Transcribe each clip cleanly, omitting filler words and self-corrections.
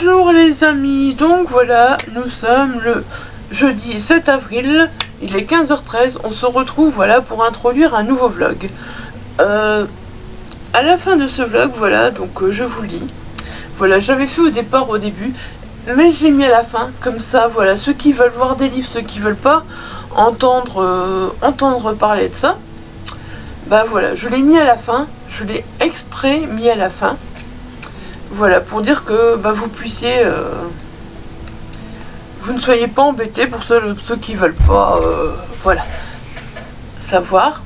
Bonjour les amis, donc voilà, nous sommes le jeudi 7 avril, il est 15h13, on se retrouve voilà pour introduire un nouveau vlog. À la fin de ce vlog, voilà, donc je vous le dis, voilà, j'avais fait au départ au début, mais je l'ai mis à la fin, comme ça, voilà, ceux qui veulent voir des livres, ceux qui veulent pas entendre parler de ça, bah voilà, je l'ai mis à la fin, je l'ai exprès mis à la fin. Voilà, pour dire que bah, vous puissiez, vous ne soyez pas embêtés pour ceux qui veulent pas, voilà, savoir.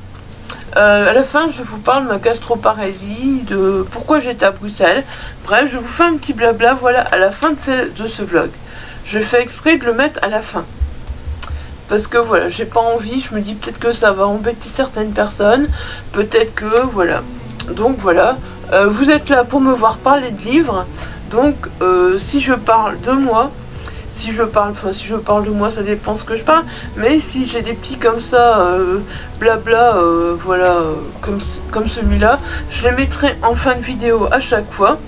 À la fin, je vous parle de ma gastroparésie, de pourquoi j'étais à Bruxelles. Bref, je vous fais un petit blabla, voilà, à la fin de ce vlog. Je fais exprès de le mettre à la fin. Parce que voilà, j'ai pas envie, je me dis peut-être que ça va embêter certaines personnes, peut-être que, voilà. Donc voilà. Vous êtes là pour me voir parler de livres, donc si je parle de moi, si je parle de moi, ça dépend ce que je parle, mais si j'ai des petits comme ça, blabla, voilà, comme celui-là, je les mettrai en fin de vidéo à chaque fois,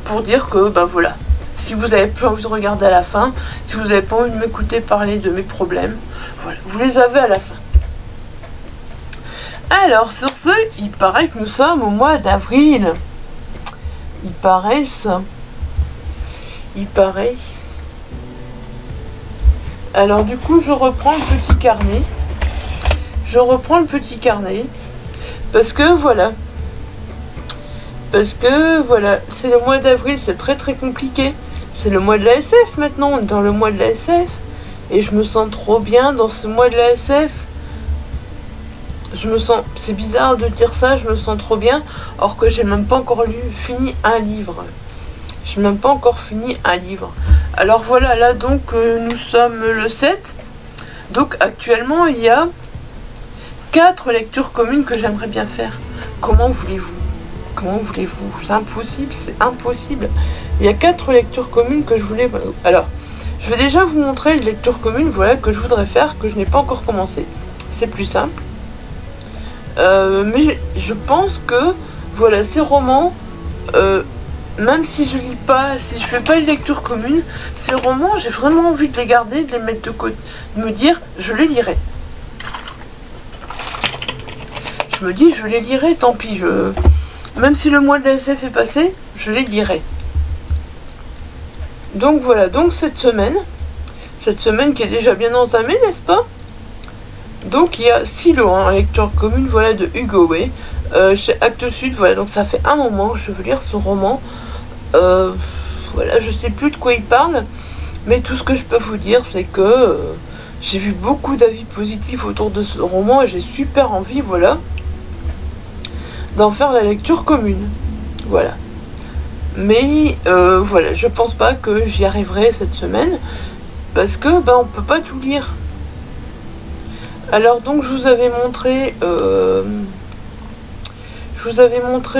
pour dire que, bah voilà, si vous avez plus envie de regarder à la fin, si vous n'avez pas envie de m'écouter parler de mes problèmes, voilà, vous les avez à la fin. Alors, sur ce, il paraît que nous sommes au mois d'avril. Il paraît ça. Il paraît. Alors, du coup, je reprends le petit carnet. Je reprends le petit carnet. Parce que, voilà. Parce que, voilà, c'est le mois d'avril, c'est très très compliqué. C'est le mois de la SF maintenant, on est dans le mois de la SF. Et je me sens trop bien dans ce mois de la SF. Je me sens, c'est bizarre de dire ça, je me sens trop bien, or que j'ai même pas encore fini un livre. J'ai même pas encore fini un livre. Alors voilà, là donc nous sommes le 7. Donc actuellement il y a 4 lectures communes que j'aimerais bien faire. Comment voulez-vous? Comment voulez-vous? C'est impossible, c'est impossible. Il y a 4 lectures communes que je voulais... Alors, je vais déjà vous montrer les lectures communes, voilà, que je voudrais faire, que je n'ai pas encore commencé. C'est plus simple. Mais je pense que voilà, ces romans, même si je lis pas, si je fais pas une lecture commune, ces romans, j'ai vraiment envie de les garder, de les mettre de côté, de me dire je les lirai. Je me dis je les lirai, tant pis, même si le mois de la SF est passé, je les lirai. Donc voilà, donc cette semaine qui est déjà bien entamée, n'est-ce pas? Donc il y a Silo, hein, lecture commune, voilà, de Hugo Way, chez Actes Sud, voilà, donc ça fait un moment que je veux lire ce roman, voilà, je sais plus de quoi il parle, mais tout ce que je peux vous dire, c'est que j'ai vu beaucoup d'avis positifs autour de ce roman, et j'ai super envie, voilà, d'en faire la lecture commune, voilà. Mais, voilà, je pense pas que j'y arriverai cette semaine, parce que, ben, on peut pas tout lire. Alors donc je vous avais montré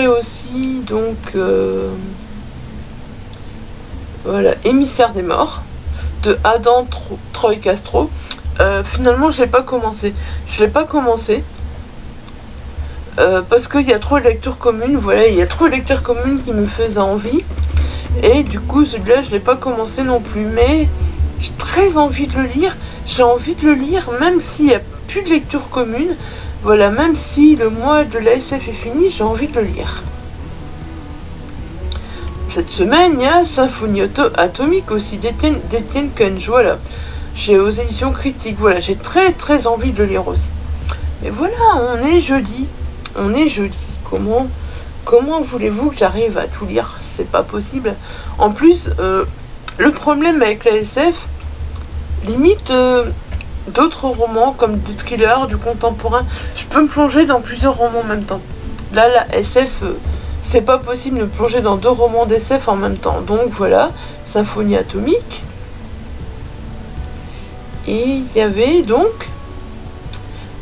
aussi donc voilà, Émissaire des morts de Adam Troy Castro. Finalement je l'ai pas commencé. Parce qu'il y a trop de lectures communes, voilà, il y a trop de lectures communes qui me faisaient envie. Et du coup celui-là je l'ai pas commencé non plus. Mais j'ai très envie de le lire. J'ai envie de le lire même s'il y a plus de lecture commune, voilà, même si le mois de la SF est fini, j'ai envie de le lire. Cette semaine, il y a Symphonie atomique aussi d'Étienne Kunch, voilà, aux éditions critiques, voilà, j'ai très très envie de le lire aussi. Mais voilà, on est jeudi, comment voulez-vous que j'arrive à tout lire? C'est pas possible. En plus, le problème avec la SF, limite... d'autres romans comme des thrillers, du contemporain, je peux me plonger dans plusieurs romans en même temps. Là, la SF, c'est pas possible de me plonger dans 2 romans d'SF en même temps. Donc voilà, Symphonie atomique. Et il y avait donc,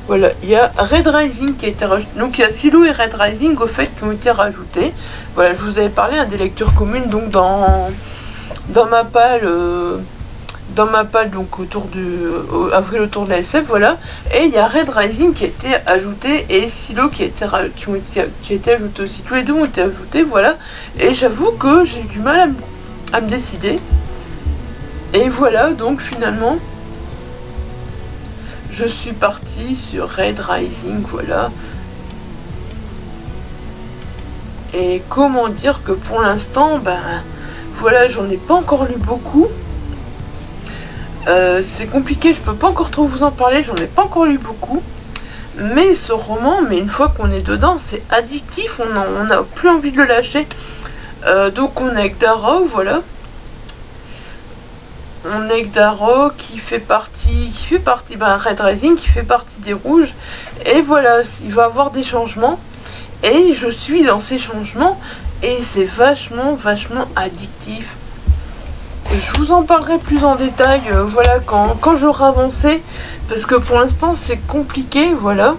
voilà, il y a Red Rising qui a été rajouté. Donc il y a Silo et Red Rising au fait qui ont été rajoutés. Voilà, je vous avais parlé des lectures communes donc dans ma palle. Donc autour de la SF, voilà, et il y a Red Rising qui a été ajouté et Silo qui a été ajouté aussi, tous les deux ont été ajoutés, voilà, et j'avoue que j'ai du mal à me décider. Et voilà, donc finalement, je suis partie sur Red Rising, voilà. Et comment dire que pour l'instant, ben voilà, j'en ai pas encore lu beaucoup. C'est compliqué, je peux pas encore trop vous en parler, j'en ai pas encore lu beaucoup. Mais ce roman, mais une fois qu'on est dedans, c'est addictif, on n'a plus envie de le lâcher. Donc on est avec Darrow, voilà. On est avec Darrow qui fait partie, ben, Red Rising, qui fait partie des rouges. Et voilà, il va avoir des changements. Et je suis dans ces changements. Et c'est vachement addictif. Je vous en parlerai plus en détail, voilà, quand j'aurai avancé. Parce que pour l'instant, c'est compliqué, voilà.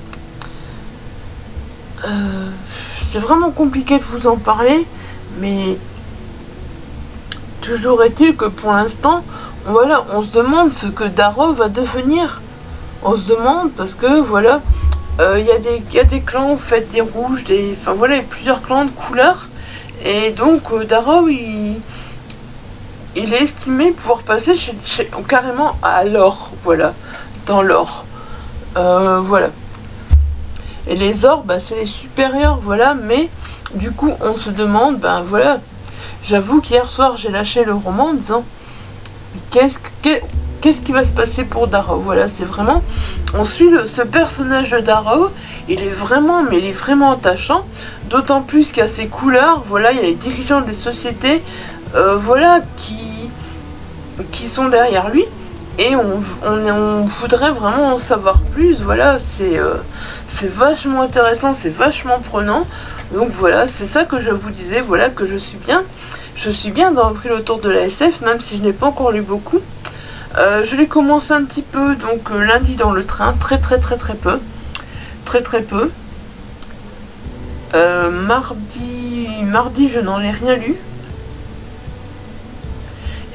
C'est vraiment compliqué de vous en parler. Mais toujours est-il que pour l'instant, voilà, on se demande ce que Darrow va devenir. On se demande parce que voilà, il y a des clans, vous faites des rouges, enfin voilà, il y a plusieurs clans de couleurs. Et donc Darrow, il est estimé pouvoir passer carrément à l'or, voilà, dans l'or. Voilà. Et les ors, bah, c'est les supérieurs, voilà, mais du coup, on se demande, ben voilà, j'avoue qu'hier soir, j'ai lâché le roman en disant qu'est-ce qui va se passer pour Darrow. Voilà, c'est vraiment, on suit ce personnage de Darrow, il est vraiment attachant, d'autant plus qu'il y a ses couleurs, voilà, il y a les dirigeants des sociétés, voilà, qui sont derrière lui, et on voudrait vraiment en savoir plus, voilà, c'est vachement intéressant, c'est vachement prenant. Donc voilà, c'est ça que je vous disais, voilà, que je suis bien dans le prix autour de la SF, même si je n'ai pas encore lu beaucoup. Je l'ai commencé un petit peu, donc lundi dans le train, très peu. Mardi, je n'en ai rien lu.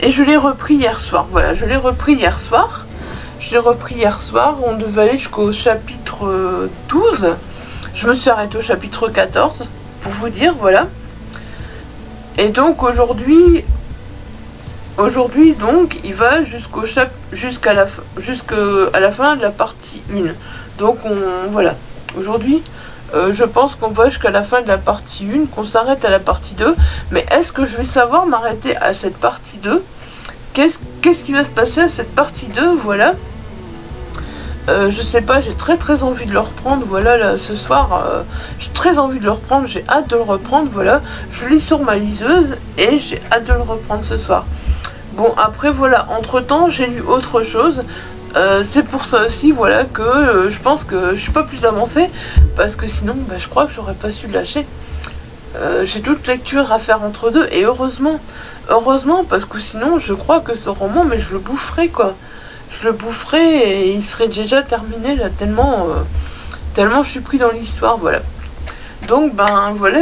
Et je l'ai repris hier soir, voilà, je l'ai repris hier soir. On devait aller jusqu'au chapitre 12. Je me suis arrêtée au chapitre 14, pour vous dire, voilà. Et donc aujourd'hui, donc, il va jusqu'à la fin de la partie 1. Donc, voilà. Aujourd'hui, je pense qu'on va jusqu'à la fin de la partie 1, qu'on s'arrête à la partie 2. Mais est-ce que je vais savoir m'arrêter à cette partie 2? Qu'est-ce qui va se passer à cette partie 2? Voilà. Je sais pas, j'ai très envie de le reprendre, voilà, là, ce soir, j'ai très envie de le reprendre, j'ai hâte de le reprendre, voilà, je lis sur ma liseuse, et j'ai hâte de le reprendre ce soir. Bon, après, voilà, entre-temps, j'ai lu autre chose, c'est pour ça aussi, voilà, que je pense que je suis pas plus avancée, parce que sinon, bah, je crois que j'aurais pas su le lâcher. J'ai d'autres lectures à faire entre deux, et heureusement, parce que sinon, je crois que ce roman, mais je le boufferais, quoi. Je le boufferais et il serait déjà terminé là, tellement je suis pris dans l'histoire, voilà. Donc ben voilà,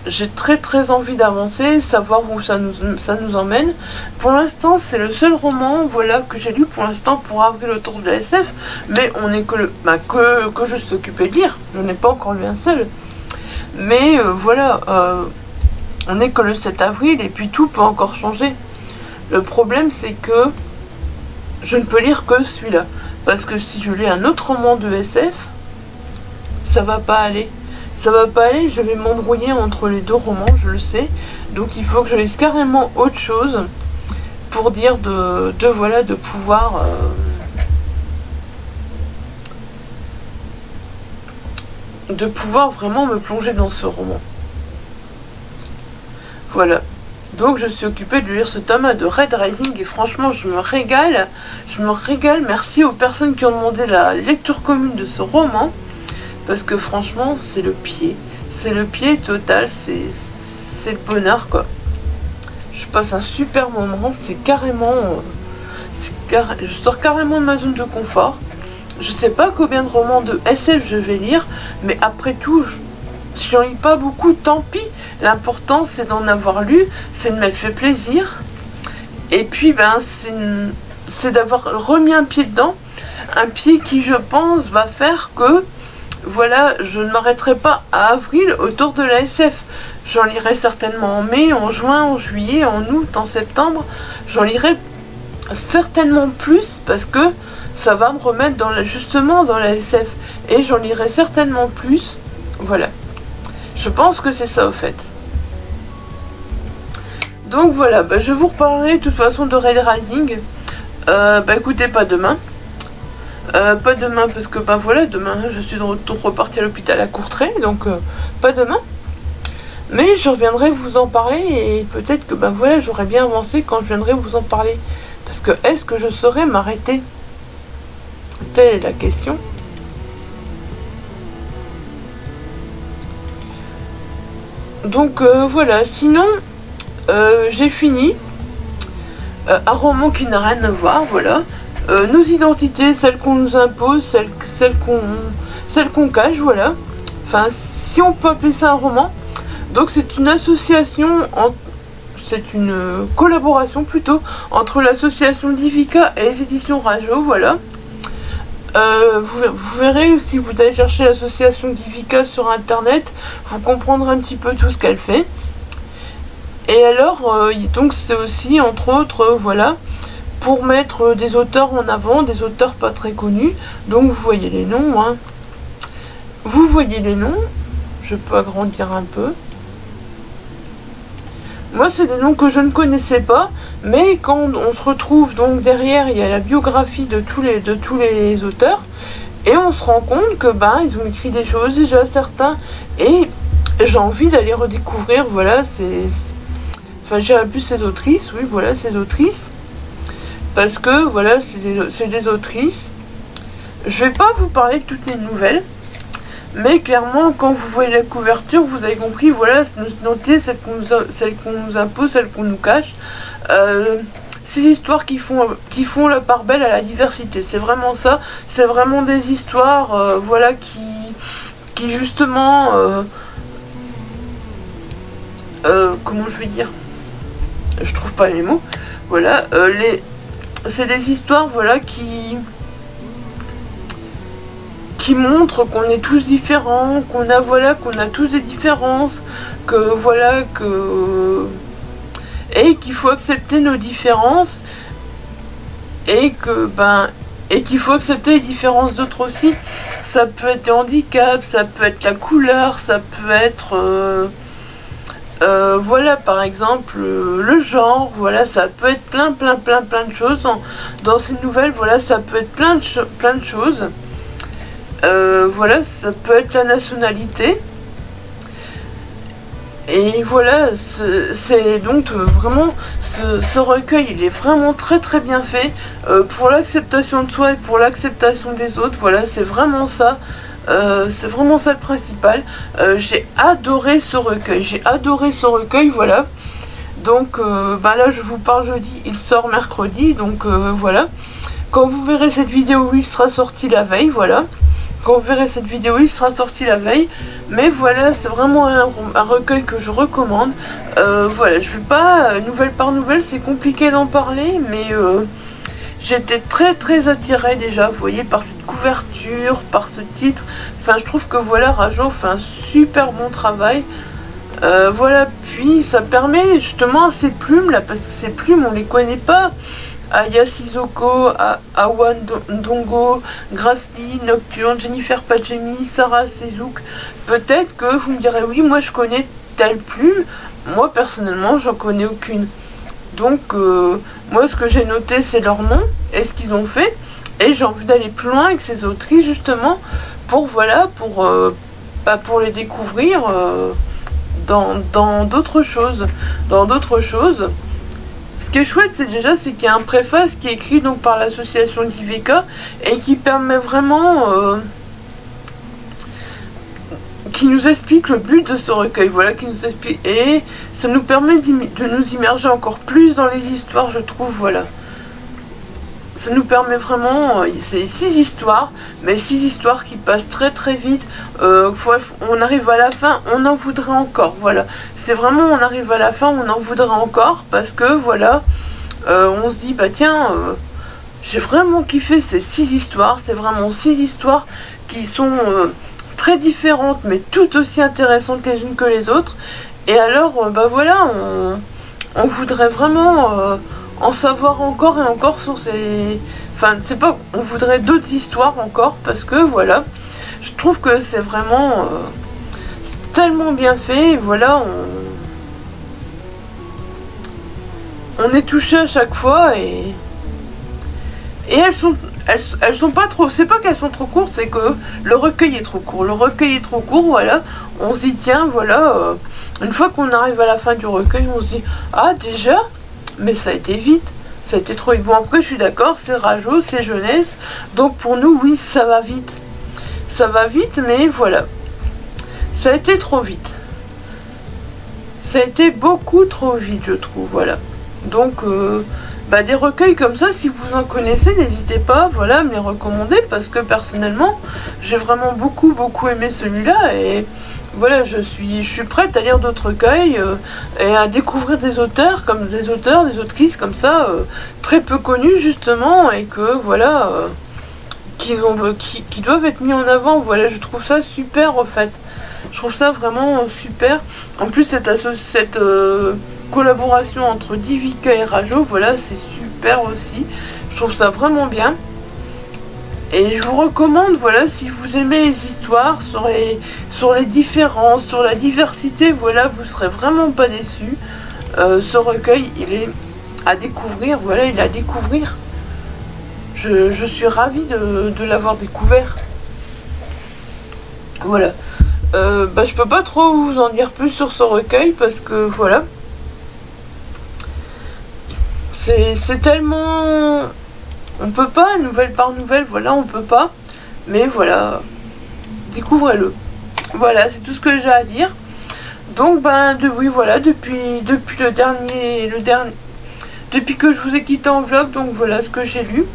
j'ai très envie d'avancer, savoir où ça nous emmène. Pour l'instant, c'est le seul roman, voilà, que j'ai lu pour l'instant pour avril autour de la SF, mais on est que je suis occupée de lire, je n'ai pas encore lu un seul. Mais voilà, on n'est que le 7 avril et puis tout peut encore changer. Le problème, c'est que je ne peux lire que celui-là. Parce que si je lis un autre roman de SF, ça va pas aller. Ça va pas aller, je vais m'embrouiller entre les deux romans, je le sais. Donc il faut que je lise carrément autre chose pour dire voilà, de pouvoir vraiment me plonger dans ce roman. Voilà. Donc je suis occupée de lire ce tome de Red Rising et franchement je me régale. Merci aux personnes qui ont demandé la lecture commune de ce roman. Parce que franchement c'est le pied. C'est le pied total, c'est le bonheur, quoi. Je passe un super moment, c'est carrément... je sors carrément de ma zone de confort. Je sais pas combien de romans de SF je vais lire, mais après tout... Si j'en lis pas beaucoup, tant pis. L'important, c'est d'en avoir lu, c'est de m'être fait plaisir. Et puis, ben, c'est d'avoir remis un pied dedans. Un pied qui, je pense, va faire que voilà, je ne m'arrêterai pas à avril autour de la SF. J'en lirai certainement en mai, en juin, en juillet, en août, en septembre. J'en lirai certainement plus parce que ça va me remettre justement dans la SF. Et j'en lirai certainement plus. Voilà. Je pense que c'est ça au fait. Donc voilà, je vous reparlerai de toute façon de Red Rising. Écoutez, pas demain. Pas demain parce que voilà, demain je suis de retour repartie à l'hôpital à Courtrai, donc pas demain. Mais je reviendrai vous en parler et peut-être que voilà, j'aurai bien avancé quand je viendrai vous en parler. Parce que est-ce que je saurais m'arrêter? Telle est la question. Donc voilà, sinon j'ai fini un roman qui n'a rien à voir, voilà. Nos identités, celles qu'on nous impose, celles qu'on cache, voilà. Enfin, si on peut appeler ça un roman. Donc c'est une association, c'est une collaboration plutôt, entre l'association Divika et les éditions Rajo, voilà. Vous verrez, si vous allez chercher l'association Divika sur internet, vous comprendrez un petit peu tout ce qu'elle fait. Et alors, donc c'est aussi, entre autres, voilà, pour mettre des auteurs en avant, des auteurs pas très connus. Donc vous voyez les noms, hein. Vous voyez les noms. Je peux agrandir un peu. Moi, c'est des noms que je ne connaissais pas, mais quand on se retrouve donc derrière, il y a la biographie de tous les auteurs, et on se rend compte que ils ont écrit des choses déjà certains, et j'ai envie d'aller redécouvrir, voilà, enfin, j'irai plus ces autrices, oui, voilà, ces autrices, parce que voilà, c'est des autrices. Je vais pas vous parler de toutes les nouvelles. Mais clairement, quand vous voyez la couverture, vous avez compris, voilà, nos identités, celles qu'on nous impose, celles qu'on nous cache. Ces histoires qui font la part belle à la diversité. C'est vraiment ça. C'est vraiment des histoires, voilà, qui justement... comment je vais dire? Je trouve pas les mots. Voilà, c'est des histoires, voilà, qui montre qu'on est tous différents, qu'on a tous des différences, que voilà, et qu'il faut accepter nos différences, et que et qu'il faut accepter les différences d'autres aussi. Ça peut être le handicap, ça peut être la couleur, ça peut être voilà, par exemple le genre, voilà, ça peut être plein de choses dans ces nouvelles, voilà, ça peut être plein de choses. Voilà, ça peut être la nationalité. Et voilà, c'est donc vraiment, ce recueil, il est vraiment très bien fait pour l'acceptation de soi et pour l'acceptation des autres. Voilà, c'est vraiment ça le principal. J'ai adoré ce recueil, voilà. Donc là, je vous parle jeudi, il sort mercredi, donc voilà. Quand vous verrez cette vidéo, il sera sorti la veille, voilà. Quand vous verrez cette vidéo, il sera sorti la veille. Mais voilà, c'est vraiment un recueil que je recommande. Voilà, je vais pas, nouvelle par nouvelle, c'est compliqué d'en parler, mais j'étais très attirée déjà, vous voyez, par cette couverture, par ce titre. Enfin, je trouve que voilà, Rajo fait un super bon travail. Voilà, puis ça permet justement à ces plumes là, parce que ces plumes, on les connaît pas. Aya Sissoko, Awan Ndongo, Grace Lee, Nocturne, Jennifer Padjemi, Sarah Sezouk. Peut-être que vous me direz, oui, moi je connais telle plume. Moi personnellement, j'en connais aucune. Donc, moi ce que j'ai noté, c'est leur nom et ce qu'ils ont fait. Et j'ai envie d'aller plus loin avec ces autrices, justement, pour voilà, pour les découvrir dans d'autres choses. Ce qui est chouette, c'est qu'il y a un préface qui est écrit donc par l'association Divika et qui permet vraiment, qui nous explique le but de ce recueil, voilà, qui nous explique, et ça nous permet de nous immerger encore plus dans les histoires, je trouve, voilà. Ça nous permet vraiment, c'est 6 histoires, mais 6 histoires qui passent très vite. On arrive à la fin, on en voudrait encore, voilà. C'est vraiment, on arrive à la fin, on en voudrait encore, parce que voilà, on se dit, tiens, j'ai vraiment kiffé ces 6 histoires, c'est vraiment 6 histoires qui sont très différentes mais toutes aussi intéressantes les unes que les autres. Et alors bah voilà, on voudrait vraiment en savoir encore et encore sur ces... Enfin c'est pas, on voudrait d'autres histoires encore, parce que voilà, je trouve que c'est vraiment c'est tellement bien fait. Et voilà, on est touché à chaque fois. Et elles sont pas trop, c'est pas qu'elles sont trop courtes, c'est que le recueil est trop court. Le recueil est trop court, voilà, on s'y tient, voilà. Une fois qu'on arrive à la fin du recueil, on se dit ah déjà, mais ça a été vite, ça a été trop vite. Bon après je suis d'accord, c'est Rajo, c'est jeunesse, donc pour nous oui ça va vite, mais voilà, ça a été trop vite, ça a été beaucoup trop vite je trouve, voilà. Donc bah, des recueils comme ça, si vous en connaissez, n'hésitez pas, voilà, à me les recommander, parce que personnellement, j'ai vraiment beaucoup aimé celui-là. Et voilà, je suis prête à lire d'autres recueils et à découvrir des auteurs, des autrices comme ça, très peu connus justement, et que voilà, qui doivent être mis en avant. Voilà, je trouve ça super, en fait. Je trouve ça vraiment super. En plus, cette collaboration entre Divika et Rajo, voilà, c'est super aussi. Je trouve ça vraiment bien. Et je vous recommande, voilà, si vous aimez les histoires sur les différences, sur la diversité, voilà, vous serez vraiment pas déçus. Ce recueil, il est à découvrir, voilà, il est à découvrir. Je suis ravie de l'avoir découvert. Voilà. Bah, je peux pas trop vous en dire plus sur ce recueil, parce que voilà, c'est tellement... On peut pas, nouvelle par nouvelle, voilà, on peut pas. Mais voilà, découvrez-le. Voilà, c'est tout ce que j'ai à dire. Donc, ben, oui, voilà, depuis depuis que je vous ai quitté en vlog, donc voilà ce que j'ai lu.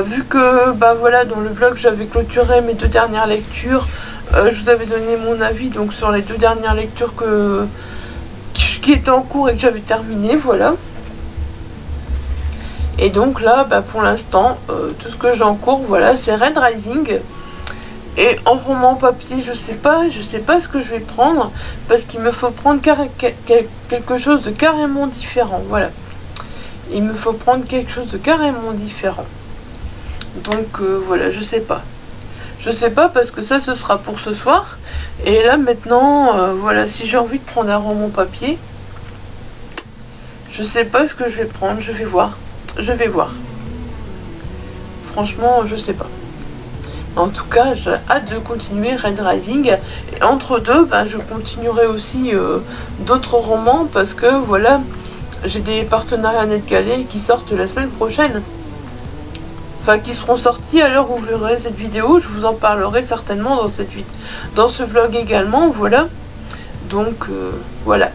Vu que, bah voilà, dans le vlog, j'avais clôturé mes 2 dernières lectures. Je vous avais donné mon avis, donc, sur les 2 dernières lectures qui étaient en cours et que j'avais terminé, voilà. Et donc là, bah, pour l'instant, tout ce que j'ai en cours, voilà, c'est Red Rising. Et en roman papier, je sais pas ce que je vais prendre, parce qu'il me faut prendre quelque chose de carrément différent, voilà. Il me faut prendre quelque chose de carrément différent. Donc voilà, je sais pas. Je sais pas, parce que ça, ce sera pour ce soir. Et là, maintenant, voilà, si j'ai envie de prendre un roman papier, je sais pas ce que je vais prendre, je vais voir. Je vais voir. Franchement, je sais pas. En tout cas, j'ai hâte de continuer Red Rising. Et entre deux, ben, je continuerai aussi d'autres romans, parce que voilà, j'ai des partenariats NetGalley qui sortent la semaine prochaine. Enfin, qui seront sortis à l'heure où vous verrez cette vidéo. Je vous en parlerai certainement dans ce vlog également, voilà. Donc, voilà.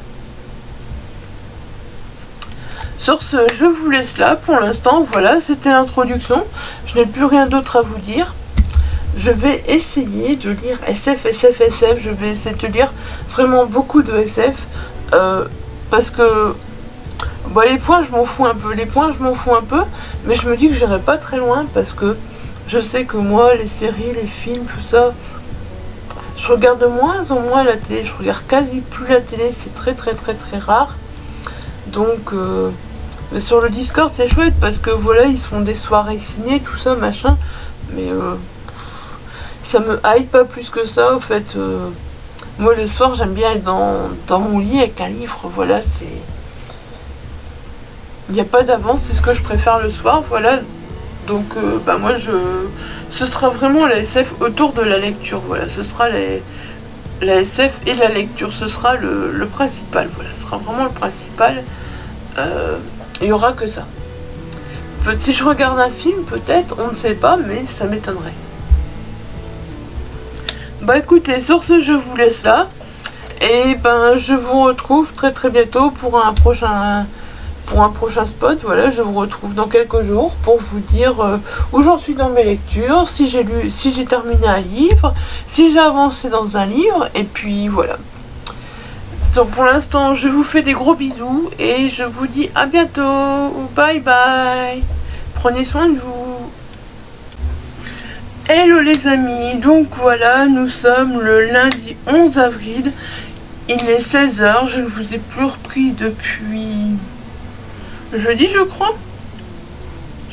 Sur ce, je vous laisse là pour l'instant. Voilà, c'était l'introduction. Je n'ai plus rien d'autre à vous dire. Je vais essayer de lire SF. Je vais essayer de lire vraiment beaucoup de SF. Parce que bon, les points, je m'en fous un peu. Mais je me dis que j'irai pas très loin, parce que je sais que moi, les séries, les films, tout ça, je regarde de moins en moins la télé. Je regarde quasi plus la télé. C'est très rare. Donc... mais sur le Discord c'est chouette, parce que voilà, ils se font des soirées ciné, tout ça, machin. Mais ça me hype pas plus que ça, en fait. Moi le soir j'aime bien être dans mon lit avec un livre, voilà, c'est... Il n'y a pas d'avance, c'est ce que je préfère le soir, voilà. Donc bah moi ce sera vraiment la SF autour de la lecture, voilà. Ce sera la SF et la lecture, ce sera le principal, voilà. Ce sera vraiment le principal. Il n'y aura que ça. Si je regarde un film, peut-être, on ne sait pas, mais ça m'étonnerait. Bah écoutez, sur ce, je vous laisse là. Et ben, je vous retrouve très bientôt pour un prochain spot. Voilà, je vous retrouve dans quelques jours pour vous dire où j'en suis dans mes lectures, si j'ai terminé un livre, si j'ai avancé dans un livre, et puis voilà. Donc pour l'instant, je vous fais des gros bisous et je vous dis à bientôt. Bye bye. Prenez soin de vous. Hello les amis, donc voilà, nous sommes le lundi 11 avril, il est 16 h, je ne vous ai plus repris depuis jeudi je crois.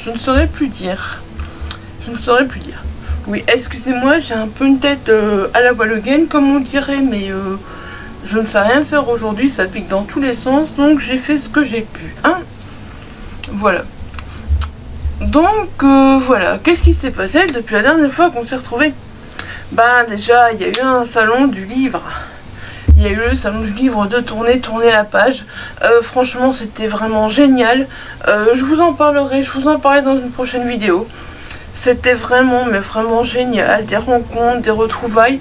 Je ne saurais plus dire. Oui, excusez-moi, j'ai un peu une tête à la Wallogen comme on dirait, mais je ne sais rien faire aujourd'hui, ça pique dans tous les sens, donc j'ai fait ce que j'ai pu, hein. Voilà. Donc voilà, qu'est-ce qui s'est passé depuis la dernière fois qu'on s'est retrouvés? Ben déjà, il y a eu un salon du livre. Il y a eu le salon du livre de tourner la page. Franchement, c'était vraiment génial. Je vous en parlerai dans une prochaine vidéo. C'était vraiment, mais vraiment génial. Des rencontres, des retrouvailles.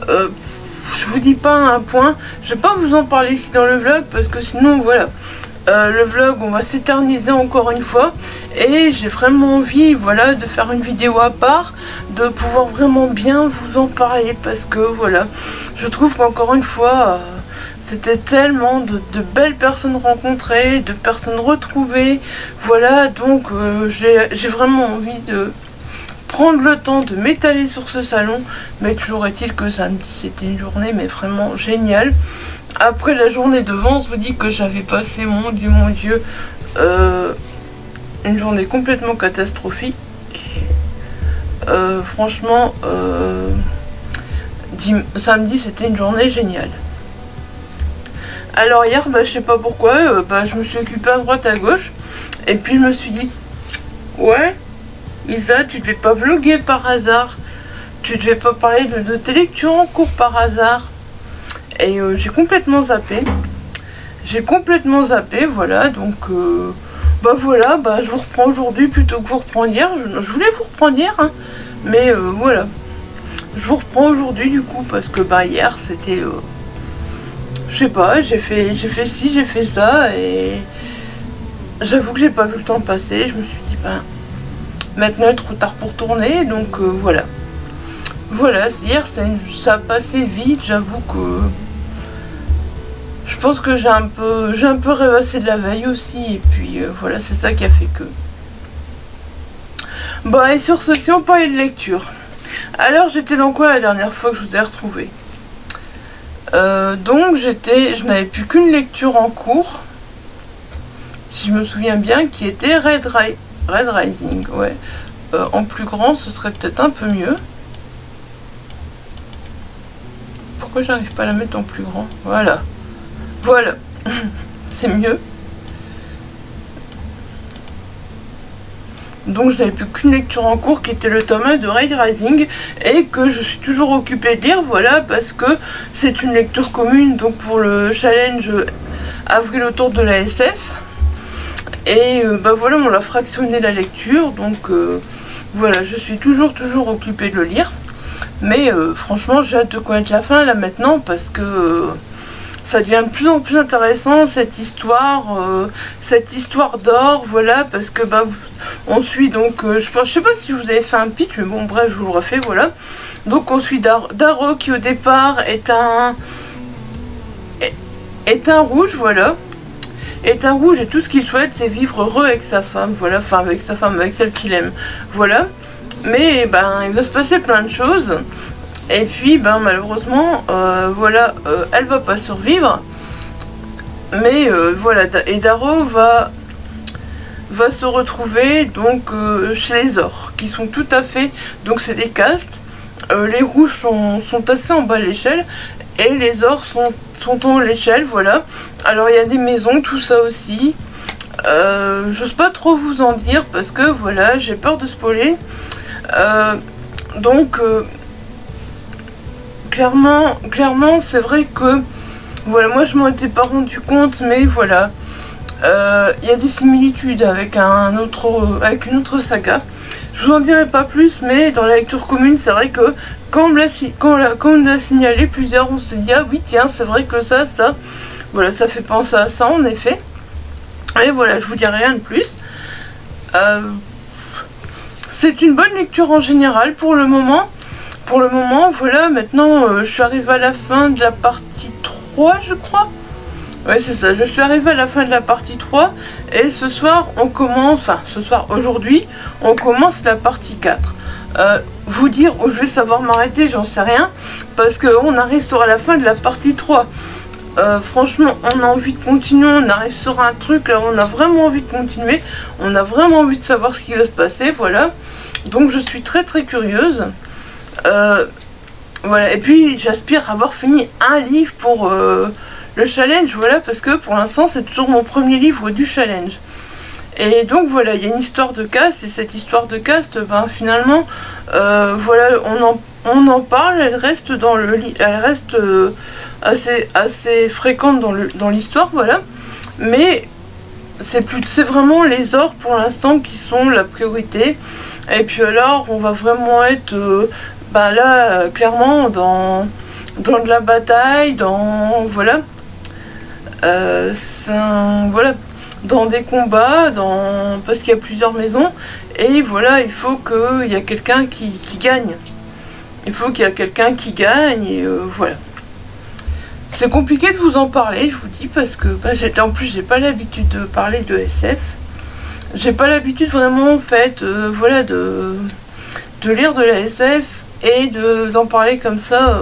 Je vous dis pas un point. Je vais pas vous en parler ici dans le vlog parce que sinon, voilà. Le vlog, on va s'éterniser encore une fois. Et j'ai vraiment envie, voilà, de faire une vidéo à part, de pouvoir vraiment bien vous en parler parce que voilà, je trouve qu'encore une fois c'était tellement de belles personnes rencontrées, de personnes retrouvées, voilà. Donc j'ai vraiment envie de prendre le temps de m'étaler sur ce salon, mais toujours est-il que samedi c'était une journée mais vraiment géniale. Après la journée de vendredi que j'avais passé, mon dieu, une journée complètement catastrophique. Franchement, samedi c'était une journée géniale. Alors hier, je sais pas pourquoi, je me suis occupée à droite à gauche, et puis je me suis dit, ouais, Isa, tu devais pas vlogger par hasard, tu devais pas parler de tes lectures en cours par hasard. Et j'ai complètement zappé. Voilà, donc voilà, je vous reprends aujourd'hui plutôt que vous reprendre hier. Je voulais vous reprendre hier, hein, mais voilà. Je vous reprends aujourd'hui du coup parce que hier c'était je sais pas, j'ai fait ci, j'ai fait ça et j'avoue que j'ai pas vu le temps passer. Je me suis dit maintenant il est trop tard pour tourner, donc voilà. Voilà, hier ça a passé vite, j'avoue que je pense que j'ai un peu rêvassé de la veille aussi, et puis voilà, c'est ça qui a fait que. Bon, et sur ceci, on parlait de lecture. Alors, j'étais dans quoi la dernière fois que je vous ai retrouvé? Donc, je n'avais plus qu'une lecture en cours, si je me souviens bien, qui était Red Rising, ouais. En plus grand, ce serait peut-être un peu mieux. Pourquoi j'arrive pas à la mettre en plus grand? Voilà. Voilà, c'est mieux. Donc je n'avais plus qu'une lecture en cours qui était le tome 1 de Red Rising et que je suis toujours occupée de lire, voilà, parce que c'est une lecture commune donc pour le challenge Avril autour de la SF. Et voilà, on l'a fractionné la lecture, donc voilà, je suis toujours occupée de le lire. Mais franchement, j'ai hâte de connaître la fin là maintenant parce que ça devient de plus en plus intéressant cette histoire d'or, voilà, parce que on suit donc, je sais pas si je vous avais fait un pitch, mais bon bref, je vous le refais, voilà. Donc on suit Darrow qui au départ est un rouge, voilà. Est un rouge et tout ce qu'il souhaite c'est vivre heureux avec sa femme, voilà, enfin avec sa femme, avec celle qu'il aime, voilà. Mais il va se passer plein de choses. Et puis malheureusement voilà, elle va pas survivre, mais voilà, et Darrow va se retrouver donc chez les Ors qui sont tout à fait, donc c'est des castes, les rouges sont assez en bas de l'échelle et les Ors sont en haut de l'échelle, voilà. Alors il y a des maisons, tout ça aussi, j'ose pas trop vous en dire parce que voilà, j'ai peur de spoiler, donc clairement c'est vrai que voilà, moi je m'en étais pas rendu compte, mais voilà, il y a des similitudes avec une autre saga. Je vous en dirai pas plus, mais dans la lecture commune c'est vrai que quand on me l'a signalé plusieurs, on s'est dit ah oui tiens, c'est vrai que ça voilà, ça fait penser à ça en effet. Et voilà, je vous dis rien de plus. C'est une bonne lecture en général pour le moment. Voilà, maintenant je suis arrivée à la fin de la partie 3, je crois. Ouais, c'est ça, je suis arrivée à la fin de la partie 3. Et ce soir, aujourd'hui, on commence la partie 4. vous dire où je vais savoir m'arrêter, j'en sais rien, parce qu'on arrive sur la fin de la partie 3. Franchement, on a envie de continuer, on arrive sur un truc, là, on a vraiment envie de continuer, on a vraiment envie de savoir ce qui va se passer, voilà. Donc je suis très très curieuse. Voilà, et puis j'aspire à avoir fini un livre pour le challenge, voilà, parce que pour l'instant c'est toujours mon premier livre du challenge. Et donc voilà, il y a une histoire de caste, et cette histoire de caste, ben finalement, voilà, on en parle, elle reste dans le elle reste assez fréquente dans l'histoire, voilà. Mais c'est vraiment les ors pour l'instant qui sont la priorité. Et puis alors, on va vraiment être, ben là, clairement, dans de la bataille, voilà. Voilà, dans des combats, parce qu'il y a plusieurs maisons, et voilà, il faut qu'il y a quelqu'un qui gagne. Il faut qu'il y a quelqu'un qui gagne, et voilà. C'est compliqué de vous en parler, je vous dis, parce que bah, en plus j'ai pas l'habitude de parler de SF. J'ai pas l'habitude vraiment, en fait, voilà, de lire de la SF et d'en parler comme ça.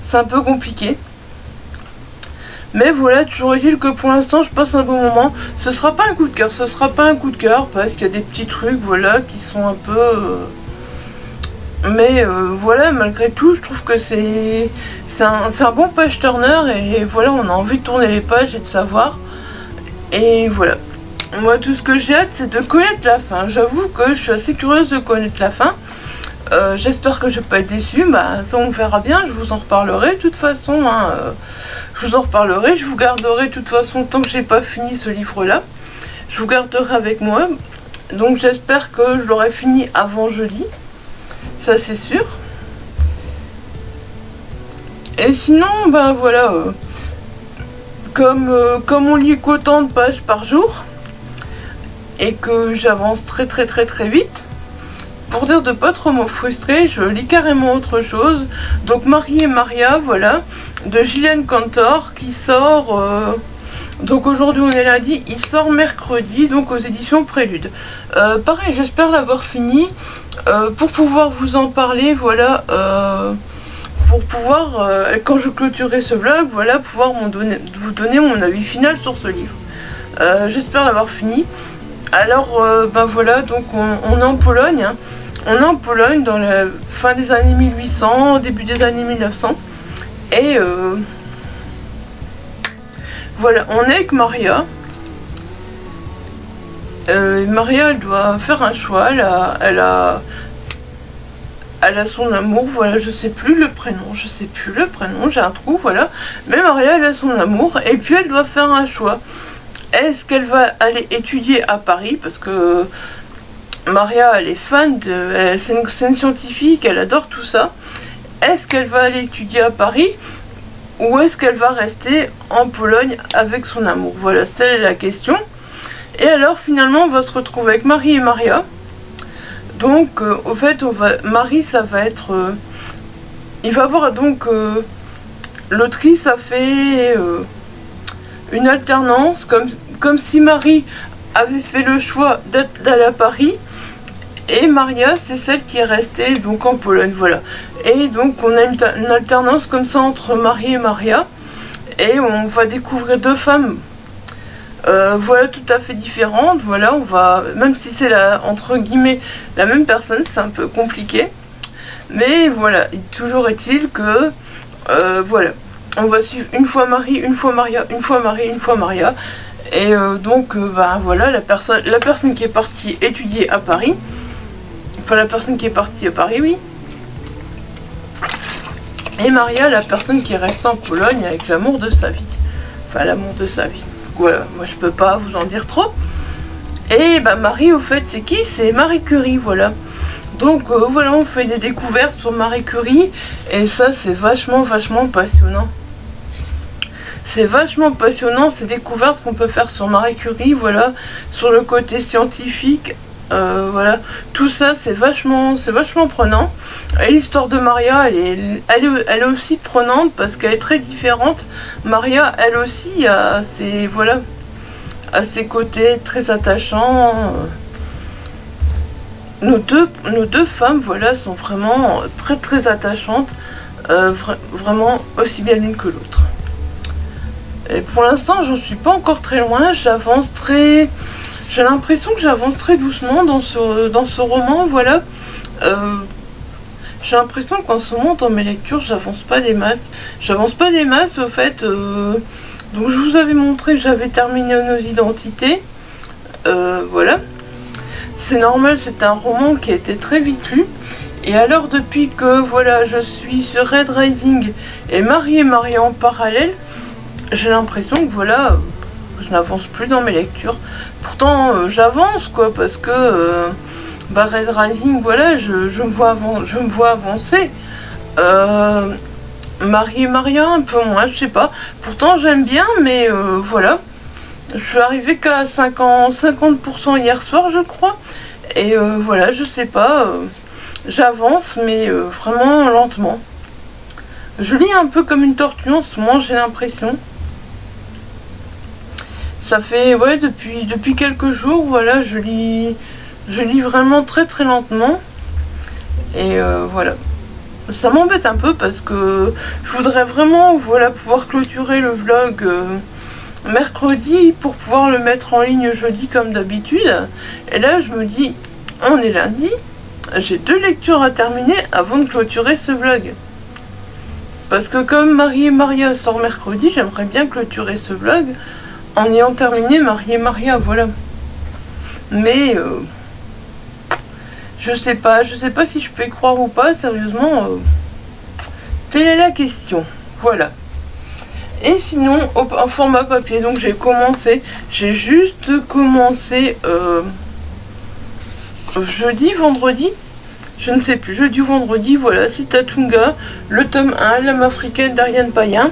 C'est un peu compliqué. Mais voilà, toujours est-il que pour l'instant je passe un bon moment. Ce sera pas un coup de cœur, ce sera pas un coup de cœur parce qu'il y a des petits trucs, voilà, qui sont un peu... Mais voilà, malgré tout, je trouve que c'est un bon page turner et voilà, on a envie de tourner les pages et de savoir. Et voilà. Moi, tout ce que j'ai hâte, c'est de connaître la fin. J'avoue que je suis assez curieuse de connaître la fin. J'espère que je vais pas être déçue, bah ça on verra bien, je vous en reparlerai de toute façon, hein, je vous en reparlerai, je vous garderai de toute façon tant que j'ai pas fini ce livre là, je vous garderai avec moi, donc j'espère que je l'aurai fini avant jeudi, ça c'est sûr. Et sinon, ben voilà, comme on lit qu'autant de pages par jour, et que j'avance très vite, pour dire de pas trop me frustrer, je lis carrément autre chose. Donc Marie et Maria, voilà, de Gillian Cantor, qui sort, donc aujourd'hui on est lundi, il sort mercredi, donc aux éditions Prélude. Pareil, j'espère l'avoir fini, pour pouvoir vous en parler, voilà, pour pouvoir, quand je clôturerai ce vlog, voilà, pouvoir vous donner mon avis final sur ce livre. J'espère l'avoir fini. Alors, ben voilà, donc on est en Pologne, hein. On est en Pologne dans la fin des années 1800, début des années 1900. Et voilà, on est avec Maria. Maria, elle doit faire un choix. Elle a son amour, voilà, je sais plus le prénom, j'ai un trou, voilà. Mais Maria, elle a son amour, et puis elle doit faire un choix. Est-ce qu'elle va aller étudier à Paris, parce que Maria, elle est fan c'est une scientifique, elle adore tout ça. Est-ce qu'elle va aller étudier à Paris ou est-ce qu'elle va rester en Pologne avec son amour? Voilà, c'était la question. Et alors finalement, on va se retrouver avec Marie et Maria. Donc, au fait, Marie, ça va être... il va avoir donc... l'autrice a fait une alternance, comme si Marie avait fait le choix d'aller à Paris. Et Maria, c'est celle qui est restée donc en Pologne, voilà. Et donc on a une alternance comme ça entre Marie et Maria. Et on va découvrir deux femmes, voilà, tout à fait différentes. Voilà, même si c'est entre guillemets la même personne, c'est un peu compliqué. Mais voilà, toujours est-il que, voilà, on va suivre une fois Marie, une fois Maria, une fois Marie, une fois Maria. Et donc, ben voilà, la personne qui est partie étudier à Paris. Enfin, la personne qui est partie à Paris, oui. Et Maria, la personne qui est restée en Pologne avec l'amour de sa vie. Enfin, l'amour de sa vie. Voilà, moi je peux pas vous en dire trop. Et bah Marie, au fait, c'est qui? C'est Marie Curie, voilà. Donc voilà, on fait des découvertes sur Marie Curie. Et ça, c'est vachement passionnant. C'est vachement passionnant, ces découvertes qu'on peut faire sur Marie Curie, voilà. Sur le côté scientifique. Voilà, tout ça c'est vachement prenant. Et l'histoire de Maria, elle est aussi prenante parce qu'elle est très différente. Maria, elle aussi, a ses côtés très attachants. nos deux femmes, voilà, sont vraiment très très attachantes, vraiment aussi bien l'une que l'autre. Et pour l'instant, j'en suis pas encore très loin, j'avance très... J'ai l'impression que j'avance très doucement dans ce roman, voilà. J'ai l'impression qu'en ce moment, dans mes lectures, j'avance pas des masses. J'avance pas des masses, au fait. Donc je vous avais montré que j'avais terminé Nos Identités. Voilà. C'est normal, c'est un roman qui a été très vite lu. Et alors, depuis que, voilà, je suis sur Red Rising et Marie en parallèle, j'ai l'impression que, voilà, je n'avance plus dans mes lectures. Pourtant, j'avance, quoi, parce que... Red Rising, voilà, je me vois avancer. Marie un peu moins, je sais pas. Pourtant, j'aime bien, mais voilà. Je suis arrivée qu'à 50% hier soir, je crois. Et voilà, je sais pas. J'avance, mais vraiment lentement. Je lis un peu comme une tortue en ce moment, j'ai l'impression. Ça fait, ouais, depuis quelques jours, voilà, je lis vraiment très très lentement. Et voilà. Ça m'embête un peu parce que je voudrais vraiment, voilà, pouvoir clôturer le vlog mercredi pour pouvoir le mettre en ligne jeudi comme d'habitude. Et là, je me dis, on est lundi, j'ai 2 lectures à terminer avant de clôturer ce vlog. Parce que comme Maria sort mercredi, j'aimerais bien clôturer ce vlog en ayant terminé Maria, voilà. Mais... je sais pas si je peux y croire ou pas, sérieusement, telle est la question, voilà. Et sinon, en format papier, donc j'ai juste commencé jeudi, vendredi, je ne sais plus, jeudi ou vendredi, voilà, Sitatunga, le tome 1, l'âme africaine d'Ariane Payen,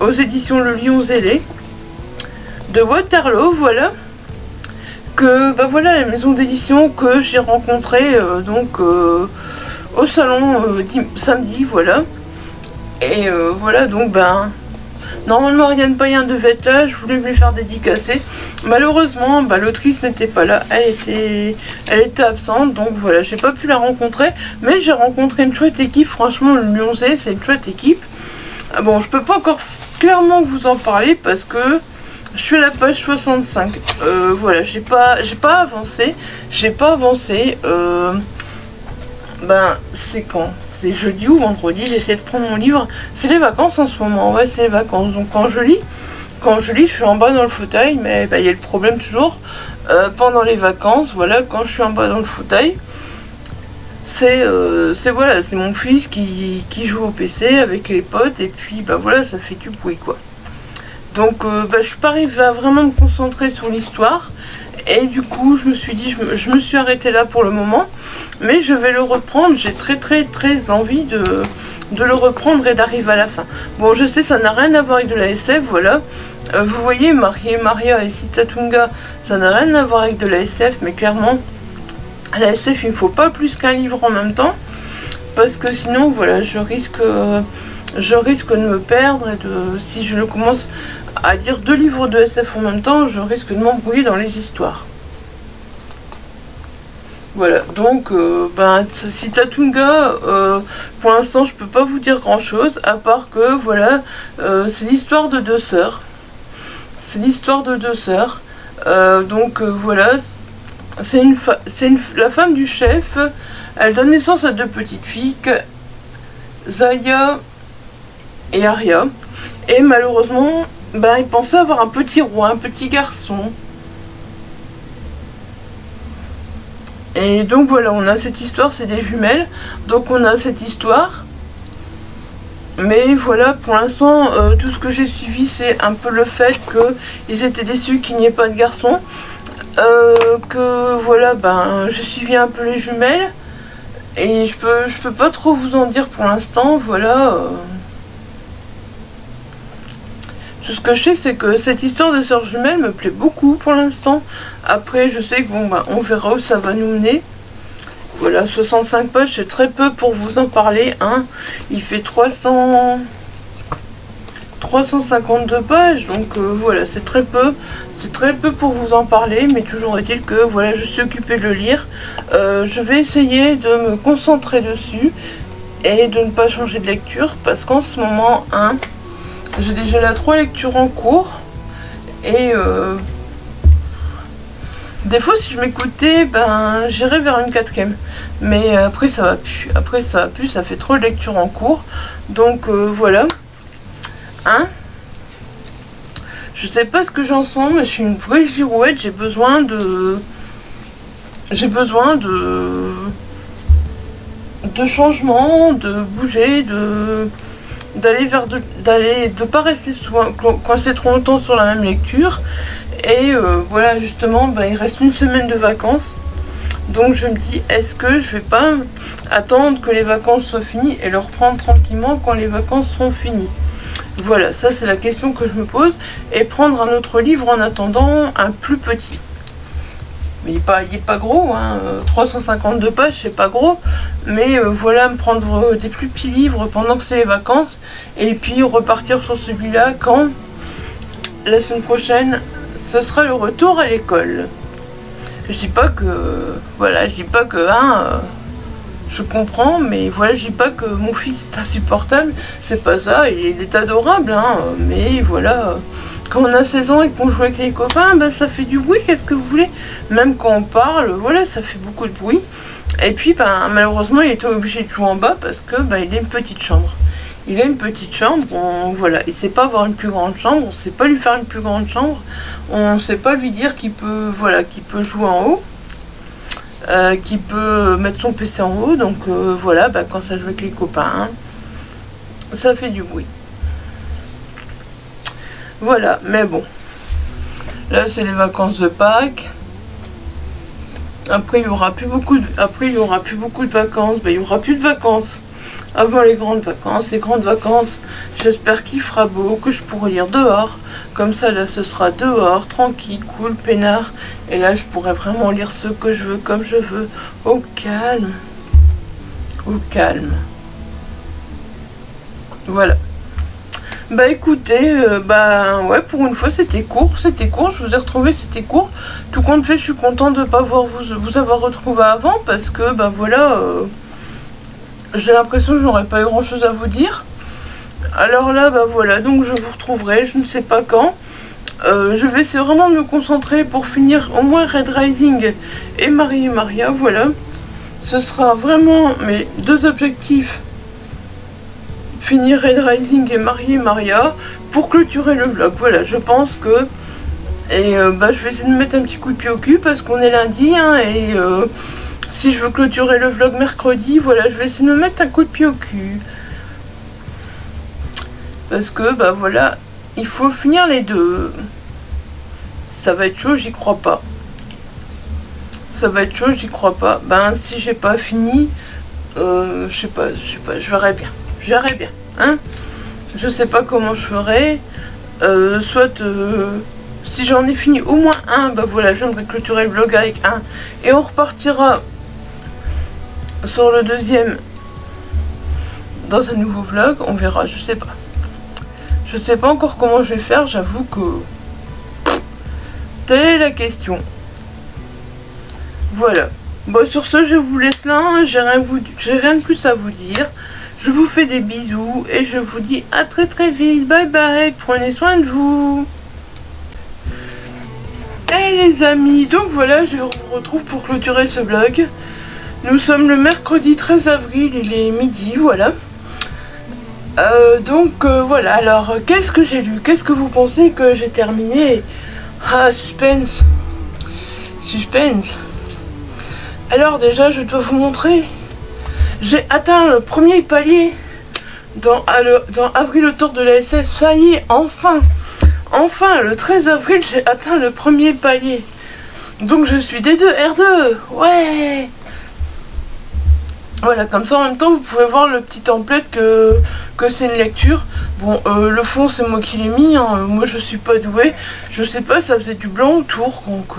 aux éditions Le Lion Zélé, de Waterloo, voilà. Que bah voilà, la maison d'édition que j'ai rencontrée donc au salon samedi, voilà. Et voilà, donc ben normalement Ariane Payen devait être là, je voulais lui faire dédicacer. Malheureusement, bah, l'autrice n'était pas là, elle était absente, donc voilà, j'ai pas pu la rencontrer, mais j'ai rencontré une chouette équipe, franchement le Lyonnais c'est une chouette équipe. Bon, je peux pas encore clairement vous en parler parce que je suis à la page 65. Voilà, j'ai pas avancé. Ben, c'est quand? C'est jeudi ou vendredi. J'essaie de prendre mon livre. C'est les vacances en ce moment. Ouais, c'est les vacances. Donc quand je lis, je suis en bas dans le fauteuil. Mais ben, y a le problème toujours. Pendant les vacances, voilà, quand je suis en bas dans le fauteuil, c'est voilà, c'est mon fils qui joue au PC avec les potes. Et puis, ben voilà, ça fait du bruit, quoi. Donc bah, je suis pas arrivée à vraiment me concentrer sur l'histoire. Et du coup je me suis dit, je me suis arrêtée là pour le moment. Mais je vais le reprendre, j'ai très envie de le reprendre et d'arriver à la fin. Bon, je sais, ça n'a rien à voir avec de la SF, voilà. Vous voyez, Maria et Sitatunga, ça n'a rien à voir avec de la SF. Mais clairement, la SF, il ne faut pas plus qu'un livre en même temps. Parce que sinon, voilà, je risque de me perdre et si je commence à lire 2 livres de SF en même temps, je risque de m'embrouiller dans les histoires. Voilà, donc ben, Sitatunga, pour l'instant je peux pas vous dire grand chose, à part que voilà, c'est l'histoire de 2 sœurs. C'est l'histoire de 2 sœurs. Donc voilà, c'est la femme du chef. Elle donne naissance à 2 petites filles, Zaya et Aria, et malheureusement ben, il pensait avoir un petit roi, un petit garçon. Et donc voilà, on a cette histoire, c'est des jumelles, donc on a cette histoire. Mais voilà, pour l'instant, tout ce que j'ai suivi, c'est un peu le fait qu'ils étaient déçus qu'il n'y ait pas de garçon. Que voilà, ben j'ai suivi un peu les jumelles. Et je peux pas trop vous en dire pour l'instant, voilà. Tout ce que je sais, c'est que cette histoire de sœurs jumelles me plaît beaucoup pour l'instant. Après, je sais que bon, bah, on verra où ça va nous mener. Voilà, 65 pages, c'est très peu pour vous en parler. Hein. Il fait 300 352 pages, donc voilà, c'est très peu pour vous en parler, mais toujours est-il que voilà, je suis occupée de le lire. Je vais essayer de me concentrer dessus et de ne pas changer de lecture, parce qu'en ce moment, j'ai déjà la 3 lectures en cours, et des fois si je m'écoutais, ben j'irais vers une 4e, mais après ça va plus, ça fait trop de lectures en cours, donc voilà. Je sais pas ce que j'en sens, mais je suis une vraie girouette, j'ai besoin de changement, de bouger, de pas rester coincé trop longtemps sur la même lecture. Et voilà, justement, ben, il reste une semaine de vacances, donc je me dis, est-ce que je vais pas attendre que les vacances soient finies et le reprendre tranquillement quand les vacances seront finies? Voilà, ça c'est la question que je me pose, et prendre un autre livre en attendant, un plus petit. Mais il est pas gros, 352 pages, c'est pas gros, mais voilà, me prendre des plus petits livres pendant que c'est les vacances, et puis repartir sur celui-là quand la semaine prochaine ce sera le retour à l'école. Je dis pas que, voilà, je dis pas que, je comprends, mais voilà, je dis pas que mon fils est insupportable, c'est pas ça, il est adorable, mais voilà, quand on a 16 ans et qu'on joue avec les copains, ben ça fait du bruit, qu'est-ce que vous voulez? Même quand on parle, voilà, ça fait beaucoup de bruit. Et puis, ben, malheureusement, il était obligé de jouer en bas parce que ben, il a une petite chambre. Il a une petite chambre, voilà, il sait pas avoir une plus grande chambre, on sait pas lui faire une plus grande chambre, on sait pas lui dire qu'il peut, voilà, qu'il peut jouer en haut. Qui peut mettre son PC en haut, donc voilà, bah, quand ça joue avec les copains, ça fait du bruit. Voilà, mais bon, là c'est les vacances de Pâques. Après il y aura plus beaucoup de, vacances, bah, il y aura plus de vacances avant les grandes vacances. Les grandes vacances, j'espère qu'il fera beau, que je pourrai lire dehors. Comme ça, là, ce sera dehors, tranquille, cool, peinard. Et là, je pourrai vraiment lire ce que je veux, comme je veux. Au calme. Au calme. Voilà. Bah écoutez, ouais, pour une fois, c'était court. Je vous ai retrouvé, c'était court. Tout compte fait, je suis contente de ne pas vous avoir retrouvé avant. Parce que, bah voilà, j'ai l'impression que j'aurais pas eu grand chose à vous dire. Alors là, bah voilà, donc je vous retrouverai, je ne sais pas quand. Je vais essayer vraiment de me concentrer pour finir au moins Red Rising et Marie et Maria, voilà. Ce sera vraiment mes 2 objectifs. Finir Red Rising et Marie et Maria pour clôturer le vlog, voilà, je pense que... Et bah je vais essayer de me mettre un petit coup de pied au cul parce qu'on est lundi, et si je veux clôturer le vlog mercredi, voilà, je vais essayer de me mettre un coup de pied au cul. Parce que, bah voilà, il faut finir les 2. Ça va être chaud, j'y crois pas. Ça va être chaud, j'y crois pas. Ben, si j'ai pas fini, je sais pas, je verrai bien. Je sais pas comment je ferai. Soit, si j'en ai fini au moins un, bah voilà, je viendrai clôturer le vlog avec un. Et on repartira sur le 2e dans un nouveau vlog, on verra, je sais pas. Je sais pas encore comment je vais faire, j'avoue que... Telle est la question. Voilà. Bon, sur ce, je vous laisse là, j'ai rien de plus à vous dire. Je vous fais des bisous et je vous dis à très très vite. Bye bye, prenez soin de vous. Et les amis, donc voilà, je vous retrouve pour clôturer ce vlog. Nous sommes le mercredi 13 avril, il est midi, voilà. Voilà, alors qu'est-ce que j'ai lu? Qu'est-ce que vous pensez que j'ai terminé? Ah, suspense. Suspense. Alors déjà, je dois vous montrer. J'ai atteint le premier palier dans Avril autour de la SF. Ça y est, enfin. Enfin, le 13 avril, j'ai atteint le premier palier. Donc je suis D2, R2. Ouais. Voilà, comme ça en même temps vous pouvez voir le petit template que c'est une lecture. Bon, le fond c'est moi qui l'ai mis, moi je suis pas douée. Je sais pas, ça faisait du blanc autour, donc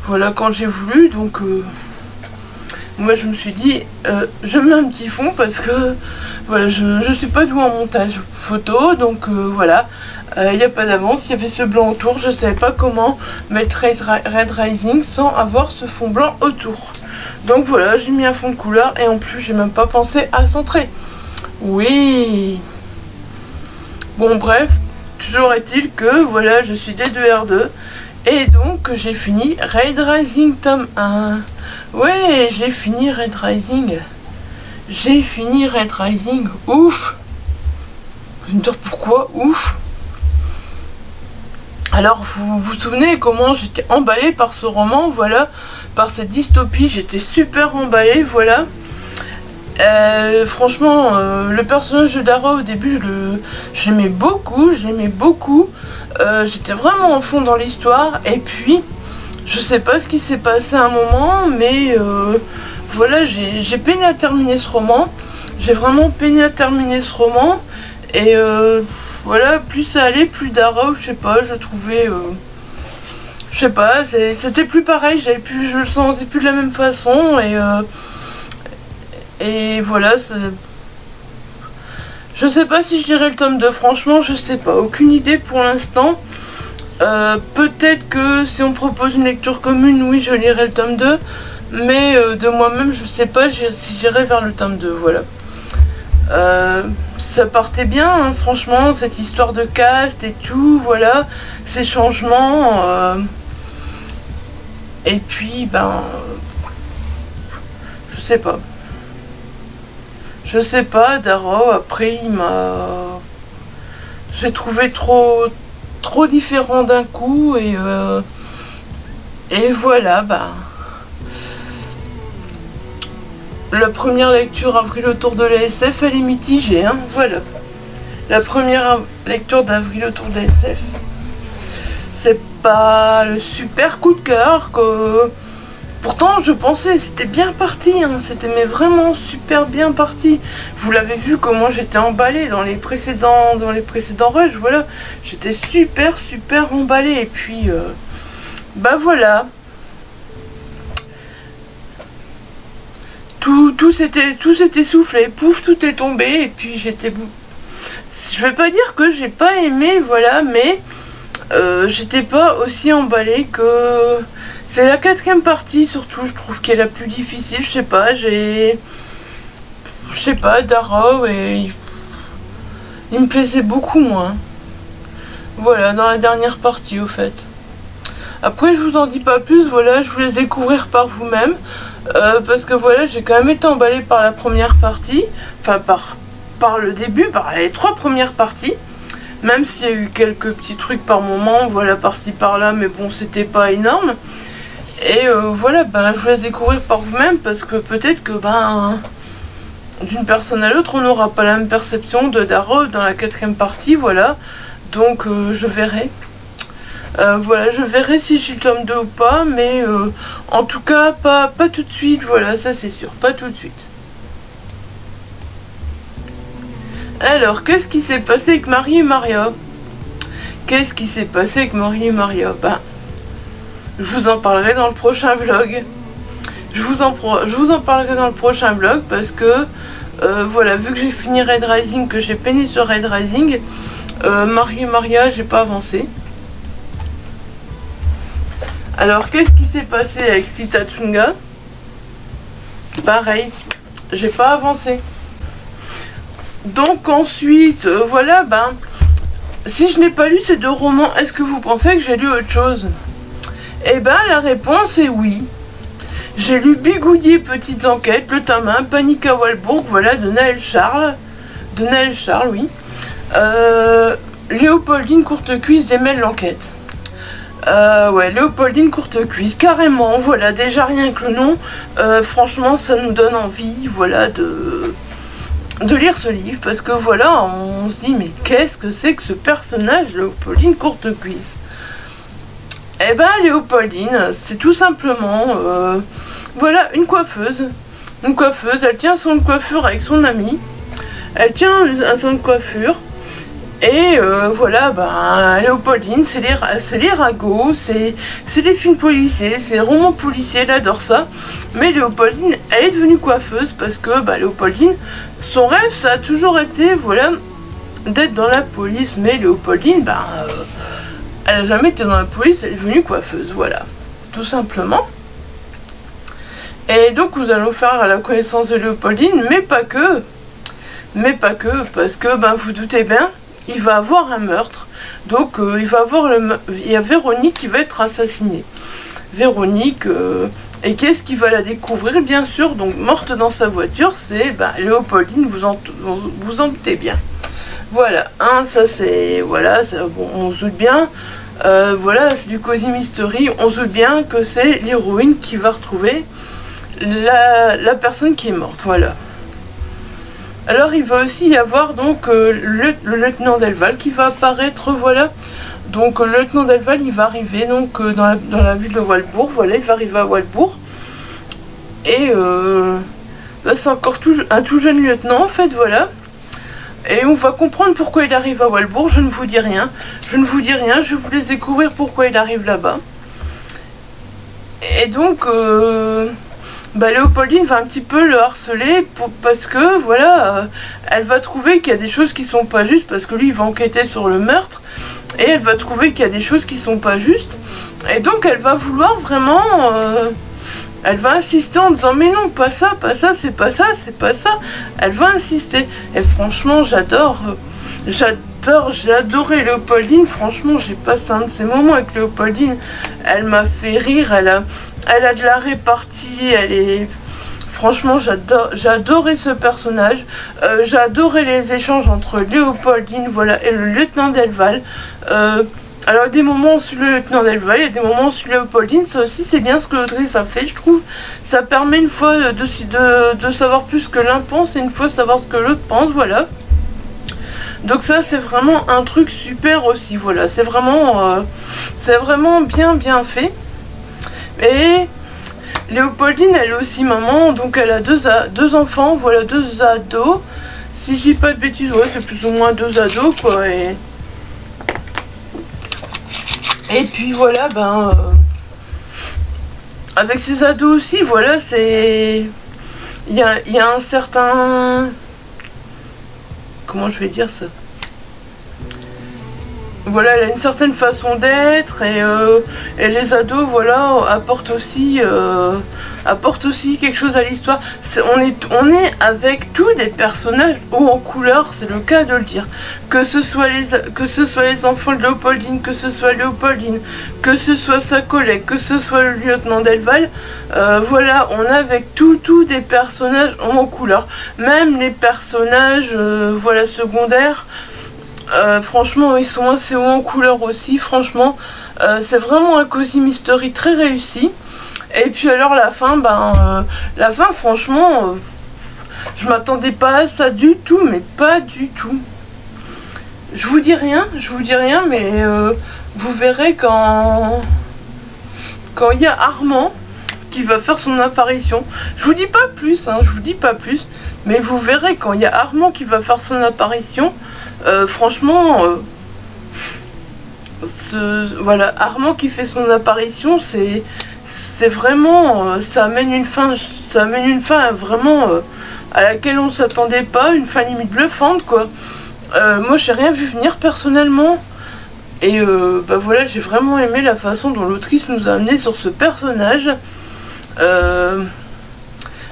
voilà, quand j'ai voulu, donc moi je me suis dit je mets un petit fond parce que voilà, je suis pas douée en montage photo, donc voilà, il n'y a pas d'avance, il y avait ce blanc autour, je savais pas comment mettre Red Rising sans avoir ce fond blanc autour. Donc voilà, j'ai mis un fond de couleur et en plus j'ai même pas pensé à centrer. Oui. Bon bref, toujours est-il que voilà, je suis D2R2 et donc j'ai fini Red Rising tome 1. Ouais, j'ai fini Red Rising. J'ai fini Red Rising. Ouf. Vous me dire pourquoi? Ouf. Alors vous vous souvenez comment j'étais emballée par ce roman, voilà, par cette dystopie, j'étais super emballée, voilà. Franchement, le personnage de Dara au début, j'aimais beaucoup, j'étais vraiment en fond dans l'histoire, et puis, je sais pas ce qui s'est passé à un moment, mais voilà, j'ai peiné à terminer ce roman, j'ai vraiment peiné à terminer ce roman, et voilà, plus ça allait, plus Dara, je sais pas, je trouvais, je sais pas, c'était plus pareil, je le sentais plus de la même façon, et voilà, je sais pas si je lirai le tome 2, franchement, je sais pas, aucune idée pour l'instant. Peut-être que si on propose une lecture commune, oui, je lirai le tome 2, mais de moi-même, je sais pas si j'irai vers le tome 2, voilà. Ça partait bien, hein, franchement, cette histoire de cast et tout, voilà, ces changements, et puis, ben, je sais pas. Je sais pas, Darrow, après j'ai trouvé trop différent d'un coup et voilà, bah. La première lecture Avril autour de la SF, elle est mitigée, hein, voilà. La première lecture d'Avril autour de la SF, c'est pas le super coup de cœur que... Pourtant, je pensais, c'était bien parti, hein, c'était mais vraiment super bien parti. Vous l'avez vu comment j'étais emballée dans les précédents rushs, voilà. J'étais super emballée, et puis, bah voilà. Tout s'était soufflé, pouf, tout est tombé, et puis j'étais... Je vais pas dire que j'ai pas aimé, voilà, mais j'étais pas aussi emballée que... C'est la 4e partie, surtout, je trouve qu'elle est la plus difficile, je sais pas, je sais pas, Darrow, et... Il me plaisait beaucoup moins. Voilà, dans la dernière partie, au fait. Après, je vous en dis pas plus, voilà, je vous laisse découvrir par vous-même. Parce que voilà, j'ai quand même été emballée par la première partie, enfin par le début, par les 3 premières parties, même s'il y a eu quelques petits trucs par moment, voilà, par-ci par-là, mais bon, c'était pas énorme. Et voilà, ben, je vous laisse découvrir par vous-même, parce que peut-être que, ben, d'une personne à l'autre, on n'aura pas la même perception de Darrow dans la 4e partie, voilà, donc je verrai. Voilà, je verrai si j'ai le tome 2 ou pas, mais en tout cas, pas tout de suite, voilà, ça c'est sûr, pas tout de suite. Alors, qu'est-ce qui s'est passé avec Marie et Maria? Qu'est-ce qui s'est passé avec Marie et Maria? Ben, je vous en parlerai dans le prochain vlog. Je vous en parlerai dans le prochain vlog, parce que, voilà, vu que j'ai fini Red Rising, que j'ai peiné sur Red Rising, Marie et Maria, j'ai pas avancé. Alors, qu'est-ce qui s'est passé avec Sitatunga? Pareil, j'ai pas avancé. Donc ensuite, voilà, ben, si je n'ai pas lu ces 2 romans, est-ce que vous pensez que j'ai lu autre chose? Eh ben, la réponse est oui. J'ai lu Bigoudier Petites Enquêtes, le tome 1, Panique à Walbourg, voilà, de Naël Charles. De Naël Charles, oui. Léopoldine Courtecuisse démêle l'enquête. Ouais, Léopoldine Courtecuisse, carrément, voilà, déjà rien que le nom, franchement, ça nous donne envie, voilà, de lire ce livre, parce que voilà, on se dit, mais qu'est-ce que c'est que ce personnage, Léopoldine Courtecuisse? Eh ben, Léopoldine, c'est tout simplement, voilà, une coiffeuse, elle tient son coiffure avec son ami, elle tient un salon de coiffure, Et voilà, ben, Léopoldine, c'est les ragots, c'est les films policiers, c'est les romans policiers, elle adore ça. Mais Léopoldine, elle est devenue coiffeuse parce que bah, Léopoldine, son rêve, ça a toujours été, voilà, d'être dans la police. Mais Léopoldine, ben, elle n'a jamais été dans la police, elle est devenue coiffeuse, voilà, tout simplement. Et donc nous allons faire la connaissance de Léopoldine, mais pas que, parce que, ben, vous doutez bien, il va avoir un meurtre. Donc il y a Véronique qui va être assassinée. Véronique, et qu'est-ce qui va la découvrir? Bien sûr, donc morte dans sa voiture, c'est ben, Léopoldine, vous en doutez bien. Voilà, hein, ça c'est, voilà, bon, on se doute bien, voilà, c'est du Cozy Mystery, on se doute bien que c'est l'héroïne qui va retrouver la personne qui est morte, voilà. Alors il va aussi y avoir donc le lieutenant Delval qui va apparaître, voilà. Donc le lieutenant Delval, il va arriver donc dans la ville de Walbourg, voilà, il va arriver à Walbourg. Et là c'est encore un tout jeune lieutenant en fait, voilà. Et on va comprendre pourquoi il arrive à Walbourg, je ne vous dis rien. Je ne vous dis rien, je vais vous laisser découvrir pourquoi il arrive là-bas. Et donc... bah, Léopoldine va un petit peu le harceler parce que voilà, elle va trouver qu'il y a des choses qui sont pas justes parce que lui il va enquêter sur le meurtre et elle va trouver qu'il y a des choses qui sont pas justes et donc elle va vouloir vraiment elle va insister en disant mais non, pas ça, c'est pas ça, c'est pas ça. Elle va insister et franchement j'ai adoré Léopoldine, franchement j'ai passé un de ces moments avec Léopoldine, elle m'a fait rire, elle a de la répartie, elle est... Franchement j'ai adoré ce personnage, j'ai adoré les échanges entre Léopoldine, voilà, et le lieutenant Delval. Alors il y a des moments où on suit le lieutenant Delval, il y a des moments où on suit Léopoldine, ça aussi c'est bien ce que l'autrice a fait, je trouve. Ça permet une fois de savoir plus ce que l'un pense et une fois savoir ce que l'autre pense, voilà. Donc ça c'est vraiment un truc super aussi, voilà, c'est vraiment bien fait. Et Léopoldine, elle est aussi maman, donc elle a deux enfants, voilà, deux ados. Si je dis pas de bêtises, ouais, c'est plus ou moins deux ados, quoi. Et puis voilà, ben... avec ces ados aussi, voilà, c'est... Il y a un certain... Comment je vais dire ça? Voilà, elle a une certaine façon d'être et les ados, voilà, apportent aussi quelque chose à l'histoire. On est avec tous des personnages hauts en couleur, c'est le cas de le dire. Que ce soit les enfants de Léopoldine, que ce soit Léopoldine, que ce soit sa collègue, que ce soit le lieutenant Delval, voilà, on a avec tous des personnages hauts en couleur. Même les personnages, voilà, secondaires. Franchement ils sont assez hauts en couleur aussi, franchement c'est vraiment un Cozy Mystery très réussi. Et puis alors la fin, la fin franchement je m'attendais pas à ça du tout, mais pas du tout. Je vous dis rien, mais vous verrez quand il y a Armand qui va faire son apparition. Je vous dis pas plus, hein, mais vous verrez quand il y a Armand qui va faire son apparition. Franchement, voilà, Armand qui fait son apparition, c'est vraiment, ça amène une fin vraiment à laquelle on s'attendait pas, une fin limite bluffante, quoi. Moi, j'ai rien vu venir personnellement, et bah voilà, j'ai vraiment aimé la façon dont l'autrice nous a amené sur ce personnage.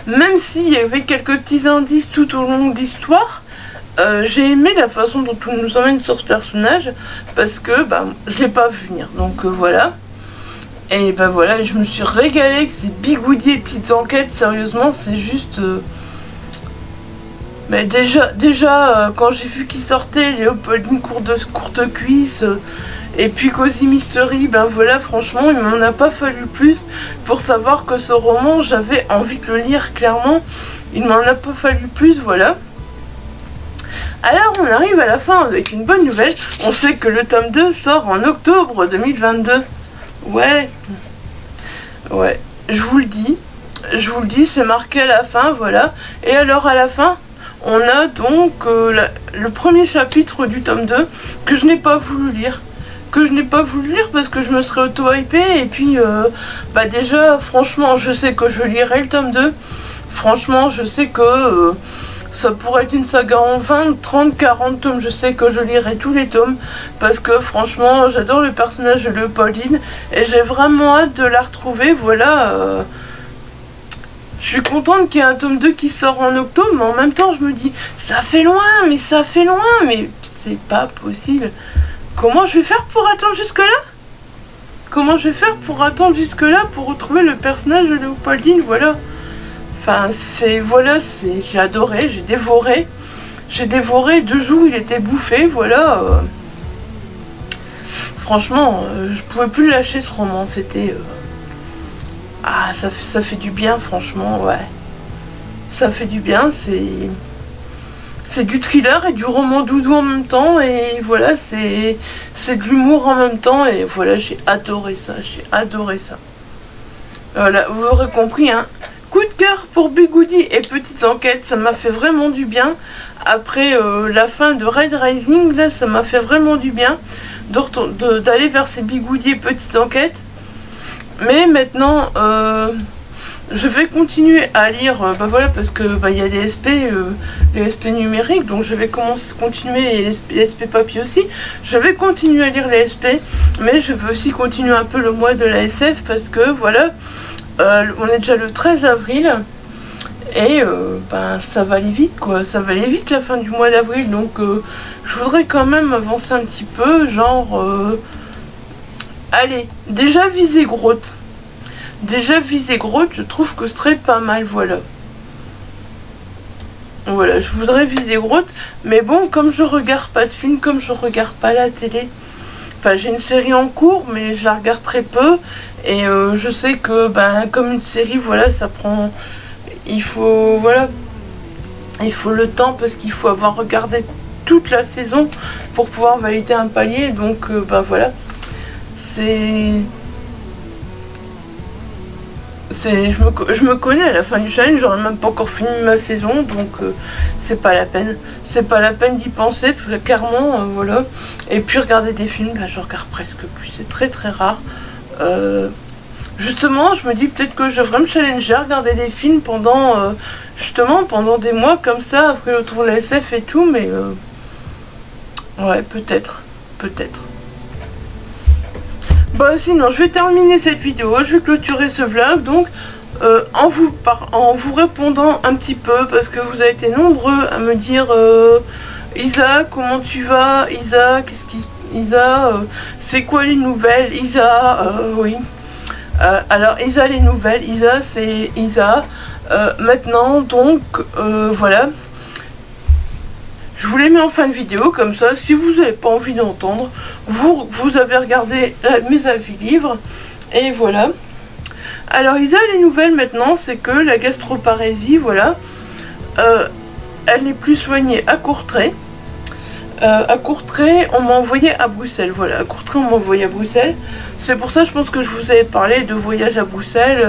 Même s'il y avait quelques petits indices tout au long de l'histoire. J'ai aimé la façon dont on nous emmène sur ce personnage parce que je l'ai pas vu venir, donc voilà. Et voilà, je me suis régalée avec ces bigoudis et petites enquêtes, sérieusement c'est juste mais déjà quand j'ai vu qu'il sortait Léopoldine courte cuisse et puis Cozy Mystery, voilà, franchement il m'en a pas fallu plus pour savoir que ce roman j'avais envie de le lire, clairement il m'en a pas fallu plus, voilà. Alors on arrive à la fin avec une bonne nouvelle, on sait que le tome 2 sort en octobre 2022. Ouais, je vous le dis, c'est marqué à la fin, voilà. Et alors à la fin, on a donc le premier chapitre du tome 2 que je n'ai pas voulu lire. Parce que je me serais auto-hypée. Et puis, bah déjà, franchement, je sais que je lirai le tome 2. Franchement, je sais que ça pourrait être une saga en 20, 30, 40 tomes. Je sais que je lirai tous les tomes. Parce que franchement, j'adore le personnage de Léopoldine. Et j'ai vraiment hâte de la retrouver. Voilà. Je suis contente qu'il y ait un tome 2 qui sort en octobre. Mais en même temps, je me dis, ça fait loin. Mais c'est pas possible. Comment je vais faire pour attendre jusque-là? Comment je vais faire pour attendre jusque-là pour retrouver le personnage de Léopoldine? Voilà. Enfin, j'ai adoré, j'ai dévoré. J'ai dévoré 2 jours, il était bouffé, voilà. Franchement, je pouvais plus lâcher ce roman, c'était... Ah, ça fait du bien, franchement, ouais. Ça fait du bien, c'est du thriller et du roman doudou en même temps, et voilà, c'est de l'humour en même temps, et voilà, j'ai adoré ça, Voilà, vous aurez compris, hein. Coup de cœur pour Bigoudi et Petites Enquêtes, ça m'a fait vraiment du bien. Après la fin de Red Rising, là, ça m'a fait vraiment du bien d'aller vers ces Bigoudi et Petites Enquêtes. Mais maintenant... je vais continuer à lire, bah voilà, parce que bah, y a les SP numériques, donc je vais continuer, et les SP papier aussi. Je vais continuer à lire les SP, mais je veux aussi continuer un peu le mois de la SF, parce que voilà, on est déjà le 13 avril, et ben, ça va aller vite, quoi. Ça va aller vite la fin du mois d'avril, donc je voudrais quand même avancer un petit peu, genre, allez, déjà viser grotte. Déjà visé grotte, je trouve que ce serait pas mal, voilà. Voilà, je voudrais viser grotte, mais bon, comme je regarde pas de film, comme je regarde pas la télé, enfin j'ai une série en cours, mais je la regarde très peu, et je sais que, ben, comme une série, voilà, ça prend, il faut, voilà, il faut le temps, parce qu'il faut avoir regardé toute la saison pour pouvoir valider un palier, donc, ben voilà, je me connais, à la fin du challenge, j'aurais même pas encore fini ma saison, donc c'est pas la peine. C'est pas la peine d'y penser, parce que clairement, voilà. Et puis regarder des films, bah, je regarde presque plus, c'est très très rare. Justement, je me dis peut-être que je devrais me challenger à regarder des films pendant, justement, pendant des mois comme ça, après le tour de la SF et tout, mais ouais, peut-être. Bah sinon je vais terminer cette vidéo, je vais clôturer ce vlog, donc en vous répondant un petit peu, parce que vous avez été nombreux à me dire Isa, comment tu vas? Isa, c'est quoi les nouvelles? Isa, oui. Alors Isa, les nouvelles, Isa, c'est Isa. Maintenant, donc, voilà. Je vous les mets en fin de vidéo, comme ça, si vous n'avez pas envie d'entendre, vous avez regardé mes avis livres, et voilà. Alors, Isa, les nouvelles maintenant, c'est que la gastroparésie, voilà, elle n'est plus soignée à Courtrai. À Courtrai, on m'a envoyé à Bruxelles, voilà, à Courtrai, on m'a envoyé à Bruxelles. C'est pour ça, je pense que je vous avais parlé de voyage à Bruxelles,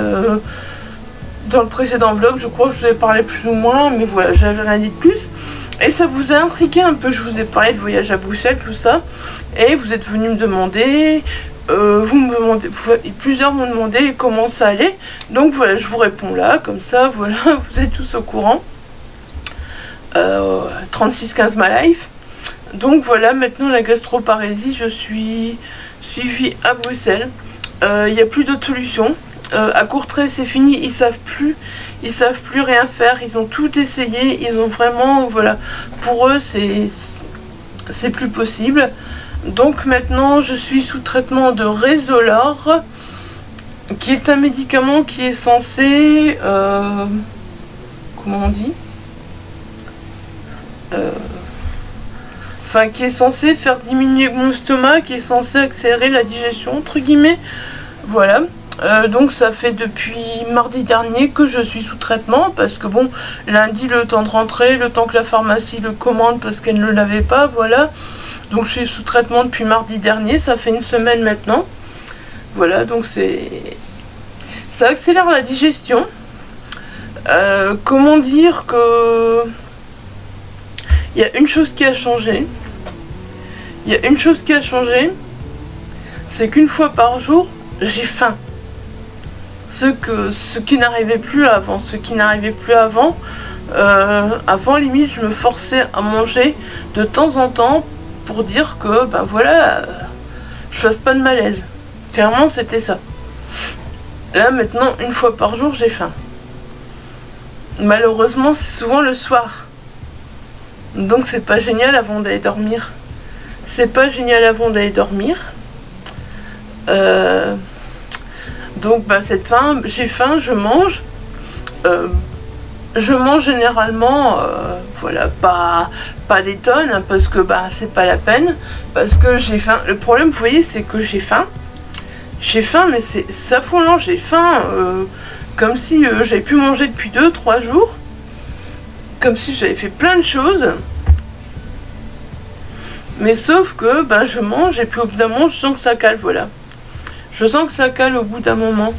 dans le précédent vlog, je crois que je vous avais parlé plus ou moins, mais voilà, j'avais rien dit de plus. Et ça vous a intrigué un peu, je vous ai parlé de voyage à Bruxelles, tout ça. Et vous êtes venu me demander, plusieurs m'ont demandé comment ça allait. Donc voilà, je vous réponds là, comme ça, voilà, vous êtes tous au courant. 36-15 ma life. Donc voilà, maintenant la gastroparésie, je suis suivie à Bruxelles. Il n'y a plus d'autres solutions. À Courtrai, c'est fini, ils savent plus rien faire, ils ont tout essayé, ils ont vraiment, voilà, pour eux c'est plus possible. Donc maintenant je suis sous traitement de Resolor, qui est un médicament qui est censé, comment on dit, enfin qui est censé faire diminuer mon estomac, qui est censé accélérer la digestion, entre guillemets, voilà. Donc ça fait depuis mardi dernier que je suis sous traitement, parce que bon, lundi le temps de rentrer, le temps que la pharmacie le commande parce qu'elle ne l'avait pas, voilà. Donc je suis sous traitement depuis mardi dernier, ça fait une semaine maintenant. Voilà, donc ça accélère la digestion. Comment dire que... il y a une chose qui a changé. Il y a une chose qui a changé, c'est qu'une fois par jour, j'ai faim. Ce qui n'arrivait plus avant. Avant, limite, je me forçais à manger de temps en temps pour dire que, ben voilà, je fasse pas de malaise. Clairement, c'était ça. Là, maintenant, une fois par jour, j'ai faim. Malheureusement, c'est souvent le soir. Donc, c'est pas génial avant d'aller dormir. C'est pas génial avant d'aller dormir. Donc, bah, j'ai faim, je mange. Je mange généralement, voilà, pas des tonnes, hein, parce que bah, c'est pas la peine. Parce que j'ai faim. Le problème, vous voyez, c'est que j'ai faim. J'ai faim, mais c'est affolant. J'ai faim comme si j'avais pu manger depuis 2-3 jours. Comme si j'avais fait plein de choses. Mais sauf que bah, je mange et puis au bout d'un moment, je sens que ça cale, voilà. Je sens que ça cale au bout d'un moment.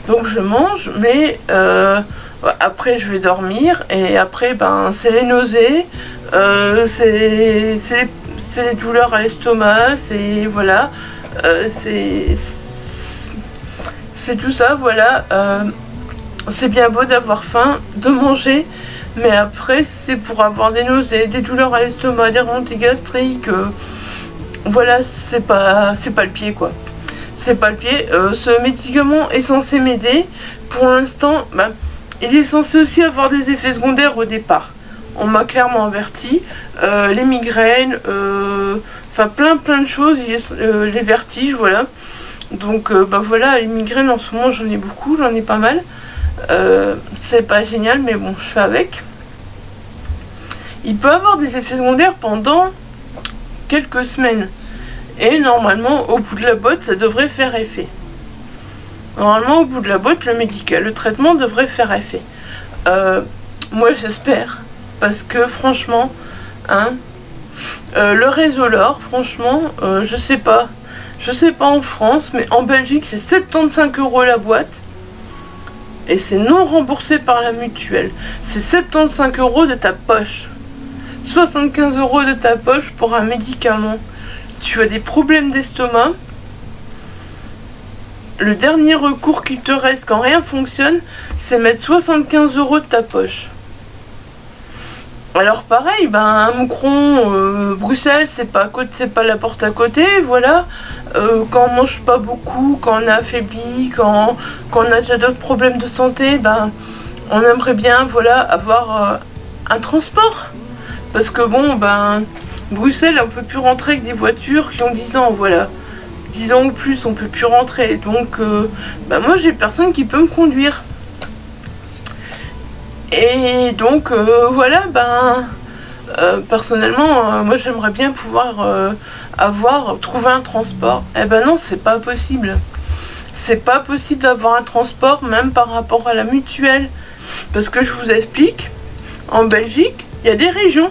Donc je mange, mais après je vais dormir. Et après, ben, c'est les nausées. C'est les douleurs à l'estomac. C'est, voilà. C'est tout ça, voilà. C'est bien beau d'avoir faim, de manger. Mais après, c'est pour avoir des nausées, des douleurs à l'estomac, des remontées gastriques. Voilà, c'est pas le pied, quoi. C'est pas le pied. Ce médicament est censé m'aider. Pour l'instant, bah, il est censé aussi avoir des effets secondaires au départ. On m'a clairement averti. Les migraines, enfin plein de choses. Les vertiges, voilà. Donc, bah voilà, les migraines en ce moment, j'en ai beaucoup, j'en ai pas mal. C'est pas génial, mais bon, je fais avec. Il peut avoir des effets secondaires pendant quelques semaines. Et normalement, au bout de la boîte, ça devrait faire effet. Normalement, au bout de la boîte, le traitement devrait faire effet. Moi, j'espère. Parce que, franchement, hein, le Resolor, franchement, je sais pas. Je sais pas en France, mais en Belgique, c'est 75 € la boîte. Et c'est non remboursé par la mutuelle. C'est 75 € de ta poche. 75 € de ta poche pour un médicament. Tu as des problèmes d'estomac. Le dernier recours qu'il te reste quand rien fonctionne, c'est mettre 75 € de ta poche. Alors pareil, ben à Moucron, Bruxelles, c'est pas la porte à côté, voilà. Quand on mange pas beaucoup, quand on est affaibli, quand on a déjà d'autres problèmes de santé, ben on aimerait bien, voilà, avoir un transport. Parce que bon, ben Bruxelles, on peut plus rentrer avec des voitures qui ont 10 ans, voilà. 10 ans ou plus, on peut plus rentrer. Donc, ben moi, j'ai personne qui peut me conduire. Et donc, voilà, ben, personnellement, moi, j'aimerais bien pouvoir trouver un transport. Eh ben non, c'est pas possible. C'est pas possible d'avoir un transport, même par rapport à la mutuelle. Parce que je vous explique, en Belgique, il y a des régions.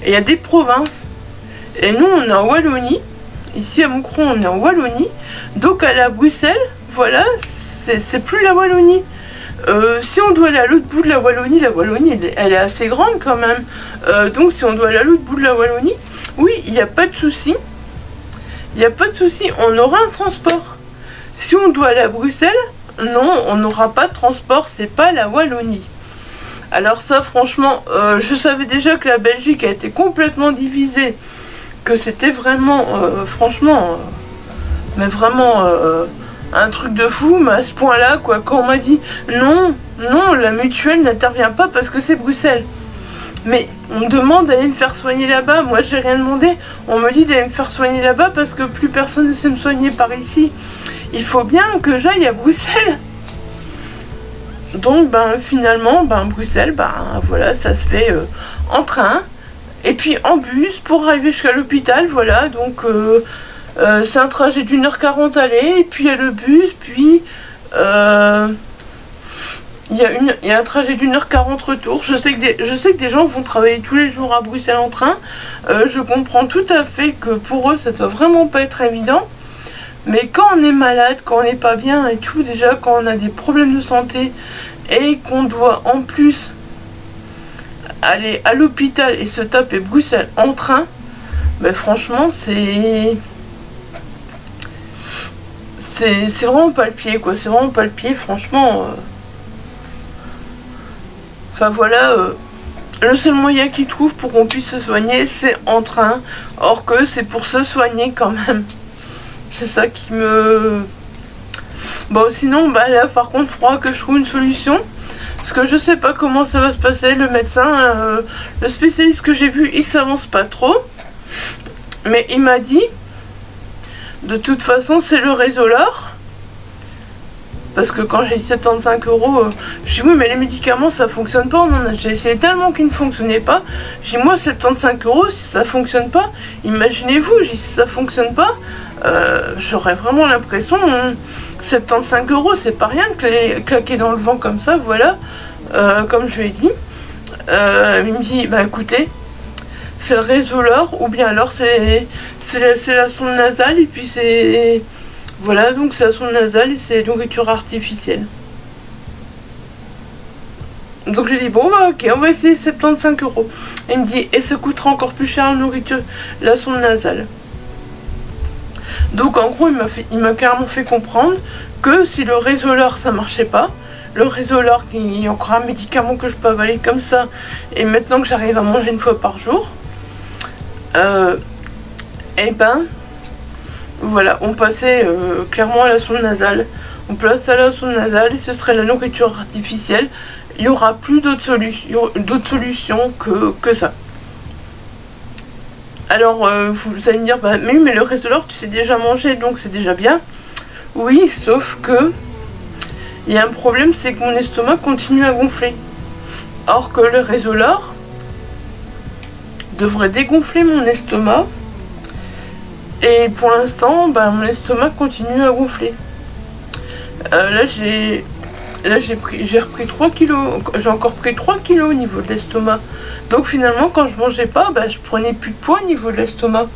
Et il y a des provinces. Et nous, on est en Wallonie. Ici, à Moucron, on est en Wallonie. Donc, aller à Bruxelles, voilà, c'est plus la Wallonie. Si on doit aller à l'autre bout de la Wallonie, elle est assez grande quand même. Donc, si on doit aller à l'autre bout de la Wallonie, oui, il n'y a pas de souci. Il n'y a pas de souci, on aura un transport. Si on doit aller à Bruxelles, non, on n'aura pas de transport, c'est pas la Wallonie. Alors ça, franchement, je savais déjà que la Belgique a été complètement divisée, que c'était vraiment, franchement, mais vraiment un truc de fou, mais à ce point-là, quoi, quand on m'a dit non, la mutuelle n'intervient pas parce que c'est Bruxelles. Mais on me demande d'aller me faire soigner là-bas, moi j'ai rien demandé, on me dit d'aller me faire soigner là-bas parce que plus personne ne sait me soigner par ici. Il faut bien que j'aille à Bruxelles. Donc ben finalement Bruxelles, ben voilà, ça se fait en train et puis en bus pour arriver jusqu'à l'hôpital, voilà. Donc c'est un trajet d'1h40 aller et puis il y a le bus, puis il y a un trajet d'1h40 retour. Je sais que des gens vont travailler tous les jours à Bruxelles en train. Je comprends tout à fait que pour eux ça doit vraiment pas être évident. Mais quand on est malade, quand on n'est pas bien et tout, déjà quand on a des problèmes de santé et qu'on doit en plus aller à l'hôpital et se taper Bruxelles en train, ben franchement c'est vraiment pas le pied quoi, c'est vraiment pas le pied franchement. Enfin voilà, le seul moyen qu'ils trouvent pour qu'on puisse se soigner c'est en train, or que c'est pour se soigner quand même. C'est ça qui me... Bon sinon bah là par contre il faudra que je trouve une solution. Parce que je sais pas comment ça va se passer, le médecin, le spécialiste que j'ai vu, il s'avance pas trop. Mais il m'a dit, de toute façon c'est le Resolor. Parce que quand j'ai dit 75 €, je dis oui mais les médicaments ça fonctionne pas, j'ai essayé tellement qu'ils ne fonctionnaient pas. J'ai dit moi 75 € si ça fonctionne pas, imaginez-vous, si ça fonctionne pas, j'aurais vraiment l'impression, 75 € c'est pas rien que les claquer dans le vent comme ça, voilà, comme je lui ai dit. Il me dit bah écoutez, c'est le Resolor ou bien alors c'est la sonde nasale et puis c'est... Voilà, donc c'est la sonde nasale et c'est nourriture artificielle. Donc j'ai dit bon bah ok, on va essayer 75 €. Il me dit et ça coûtera encore plus cher la nourriture, la sonde nasale. Donc en gros il m'a carrément fait comprendre que si le Resolor ça marchait pas, le Resolor il y a encore un médicament que je peux avaler comme ça, et maintenant que j'arrive à manger une fois par jour, et ben voilà, on passait clairement à la sonde nasale. On place à la sonde nasale et ce serait la nourriture artificielle. Il n'y aura plus d'autres solutions que ça. Alors vous allez me dire, bah, mais le Resolor tu sais déjà manger donc c'est déjà bien. Oui, sauf que il y a un problème, c'est que mon estomac continue à gonfler. Or que le Resolor devrait dégonfler mon estomac. Et pour l'instant, bah, mon estomac continue à gonfler. Là j'ai repris 3 kilos. J'ai encore pris 3 kilos au niveau de l'estomac. Donc finalement, quand je mangeais pas, bah, je prenais plus de poids au niveau de l'estomac.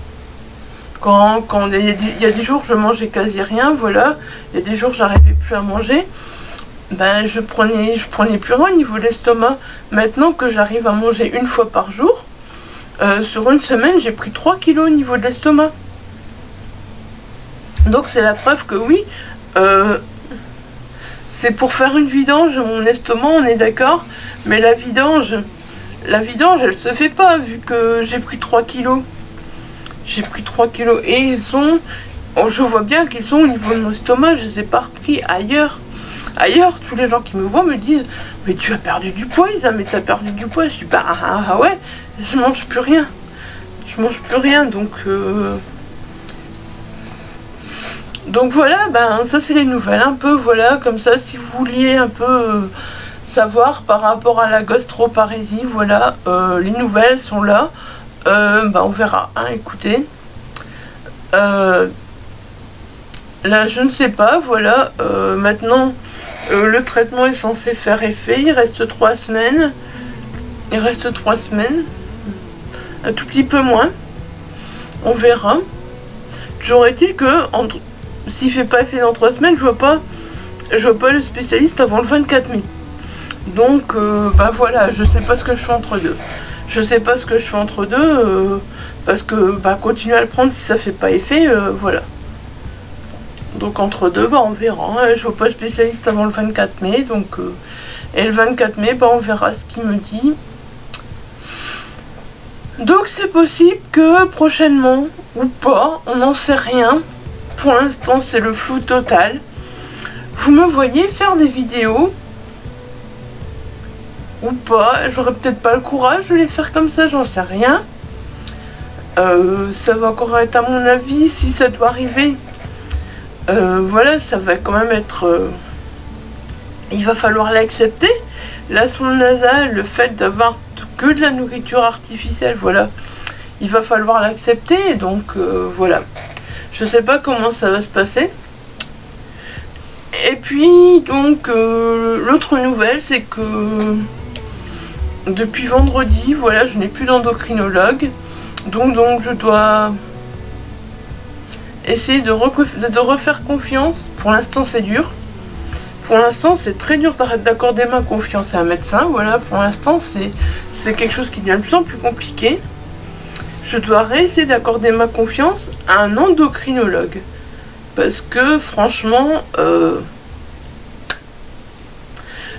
Quand il y a des jours je mangeais quasi rien, voilà. Il y a des jours j'arrivais plus à manger. Ben je prenais plus rien au niveau de l'estomac. Maintenant que j'arrive à manger une fois par jour, sur une semaine j'ai pris 3 kilos au niveau de l'estomac. Donc c'est la preuve que oui, c'est pour faire une vidange, mon estomac, on est d'accord, mais la vidange elle se fait pas vu que j'ai pris 3 kilos. J'ai pris 3 kilos et ils sont, je vois bien qu'ils sont au niveau de mon estomac, je les ai pas repris ailleurs. Ailleurs, tous les gens qui me voient me disent mais tu as perdu du poids Isa, mais tu as perdu du poids. Je dis bah ah ouais, je mange plus rien. Je mange plus rien donc voilà, ben ça c'est les nouvelles un peu, voilà, comme ça si vous vouliez un peu savoir par rapport à la gastroparésie, voilà, les nouvelles sont là, ben on verra, hein, écoutez. Là je ne sais pas, voilà, maintenant le traitement est censé faire effet, il reste 3 semaines, un tout petit peu moins, on verra. Toujours est-il que s'il fait pas effet dans 3 semaines, je vois pas le spécialiste avant le 24 mai. Donc bah voilà, je sais pas ce que je fais entre deux. Parce que bah continuer à le prendre si ça fait pas effet, voilà. Donc entre deux, bah on verra. Hein. Je vois pas le spécialiste avant le 24 mai, donc et le 24 mai, bah on verra ce qu'il me dit. Donc c'est possible que prochainement ou pas, on n'en sait rien. Pour l'instant c'est le flou total. Vous me voyez faire des vidéos ou pas, j'aurais peut-être pas le courage de les faire comme ça, j'en sais rien. Ça va encore être à mon avis, si ça doit arriver. Voilà, ça va quand même être... il va falloir l'accepter. La sonde nasale, le fait d'avoir que de la nourriture artificielle, voilà. Il va falloir l'accepter, donc voilà. Je sais pas comment ça va se passer. Et puis, donc, l'autre nouvelle, c'est que depuis vendredi, voilà, je n'ai plus d'endocrinologue. Donc je dois essayer de refaire confiance. Pour l'instant, c'est dur. pour l'instant, c'est très dur d'accorder ma confiance à un médecin. Voilà, pour l'instant, c'est quelque chose qui devient de plus en plus compliqué. Je dois réessayer d'accorder ma confiance à un endocrinologue. Parce que, franchement,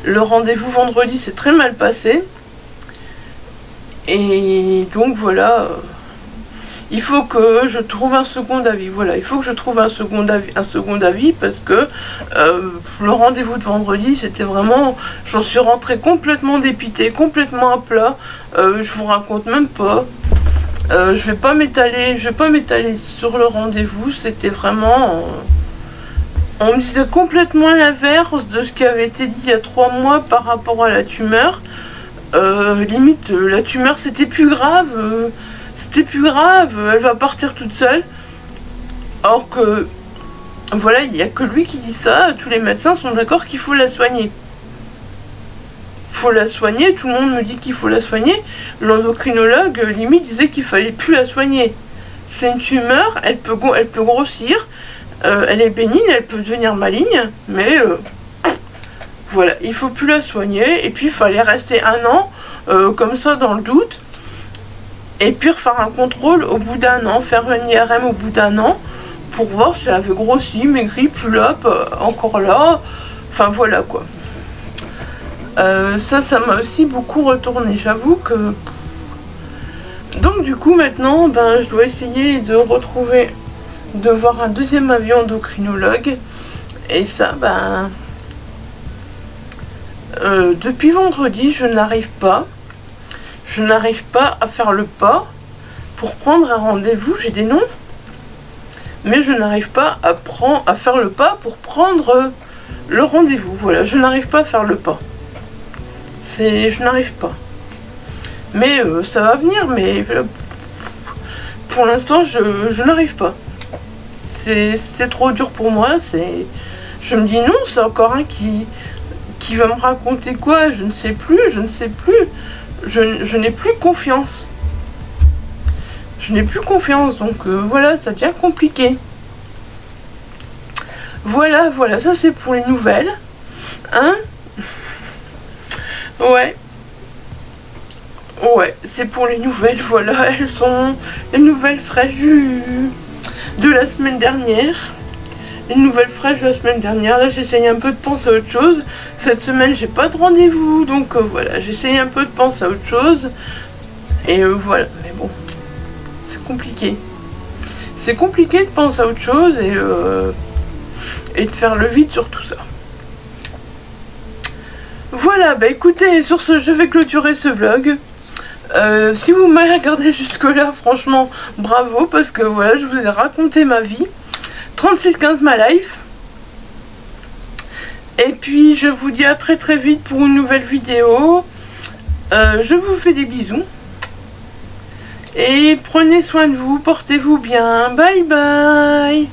le rendez-vous vendredi s'est très mal passé. Et donc, voilà... il faut que je trouve un second avis. Voilà, il faut que je trouve un second avis parce que le rendez-vous de vendredi, c'était vraiment... j'en suis rentrée complètement dépitée, complètement à plat. Je vous raconte même pas. Je vais pas m'étaler sur le rendez-vous. C'était vraiment... on me disait complètement l'inverse de ce qui avait été dit il y a 3 mois par rapport à la tumeur. Limite, la tumeur, c'était plus grave. C'était plus grave, elle va partir toute seule. Alors que, voilà, il n'y a que lui qui dit ça. Tous les médecins sont d'accord qu'il faut la soigner. Il faut la soigner, tout le monde me dit qu'il faut la soigner. L'endocrinologue, limite, disait qu'il fallait plus la soigner. C'est une tumeur, elle peut grossir, elle est bénigne, elle peut devenir maligne, mais voilà, il faut plus la soigner. Et puis, il fallait rester 1 an, comme ça, dans le doute. Et puis refaire un contrôle au bout d'1 an, faire un IRM au bout d'1 an, pour voir si elle avait grossi, maigri, plus là, encore là. Enfin voilà quoi. Ça m'a aussi beaucoup retourné, j'avoue que... Donc du coup maintenant, ben, je dois essayer de voir un deuxième avis endocrinologue. Et ça, ben... depuis vendredi, je n'arrive pas à faire le pas pour prendre un rendez-vous. J'ai des noms, mais je n'arrive pas à faire le pas pour prendre le rendez-vous. Voilà, je n'arrive pas à faire le pas. Je n'arrive pas. Mais ça va venir, mais pour l'instant, je n'arrive pas. C'est trop dur pour moi. Je me dis non, c'est encore un qui va me raconter quoi, je ne sais plus. Je n'ai plus confiance. Je n'ai plus confiance, donc voilà, ça devient compliqué. Voilà, ça c'est pour les nouvelles. Hein? Ouais, c'est pour les nouvelles, voilà, elles sont les nouvelles fraîches de la semaine dernière. Les nouvelles fraîches de la semaine dernière. Là, j'essaye un peu de penser à autre chose. Cette semaine, j'ai pas de rendez-vous. Donc, voilà, j'essaye un peu de penser à autre chose. Et voilà. Mais bon, c'est compliqué. C'est compliqué de penser à autre chose et de faire le vide sur tout ça. Voilà, bah écoutez, sur ce, je vais clôturer ce vlog. Si vous m'avez regardé jusque-là, franchement, bravo. Parce que voilà, je vous ai raconté ma vie. 3615 ma life. Et puis je vous dis à très très vite pour une nouvelle vidéo. Je vous fais des bisous. Et prenez soin de vous, portez-vous bien. Bye bye.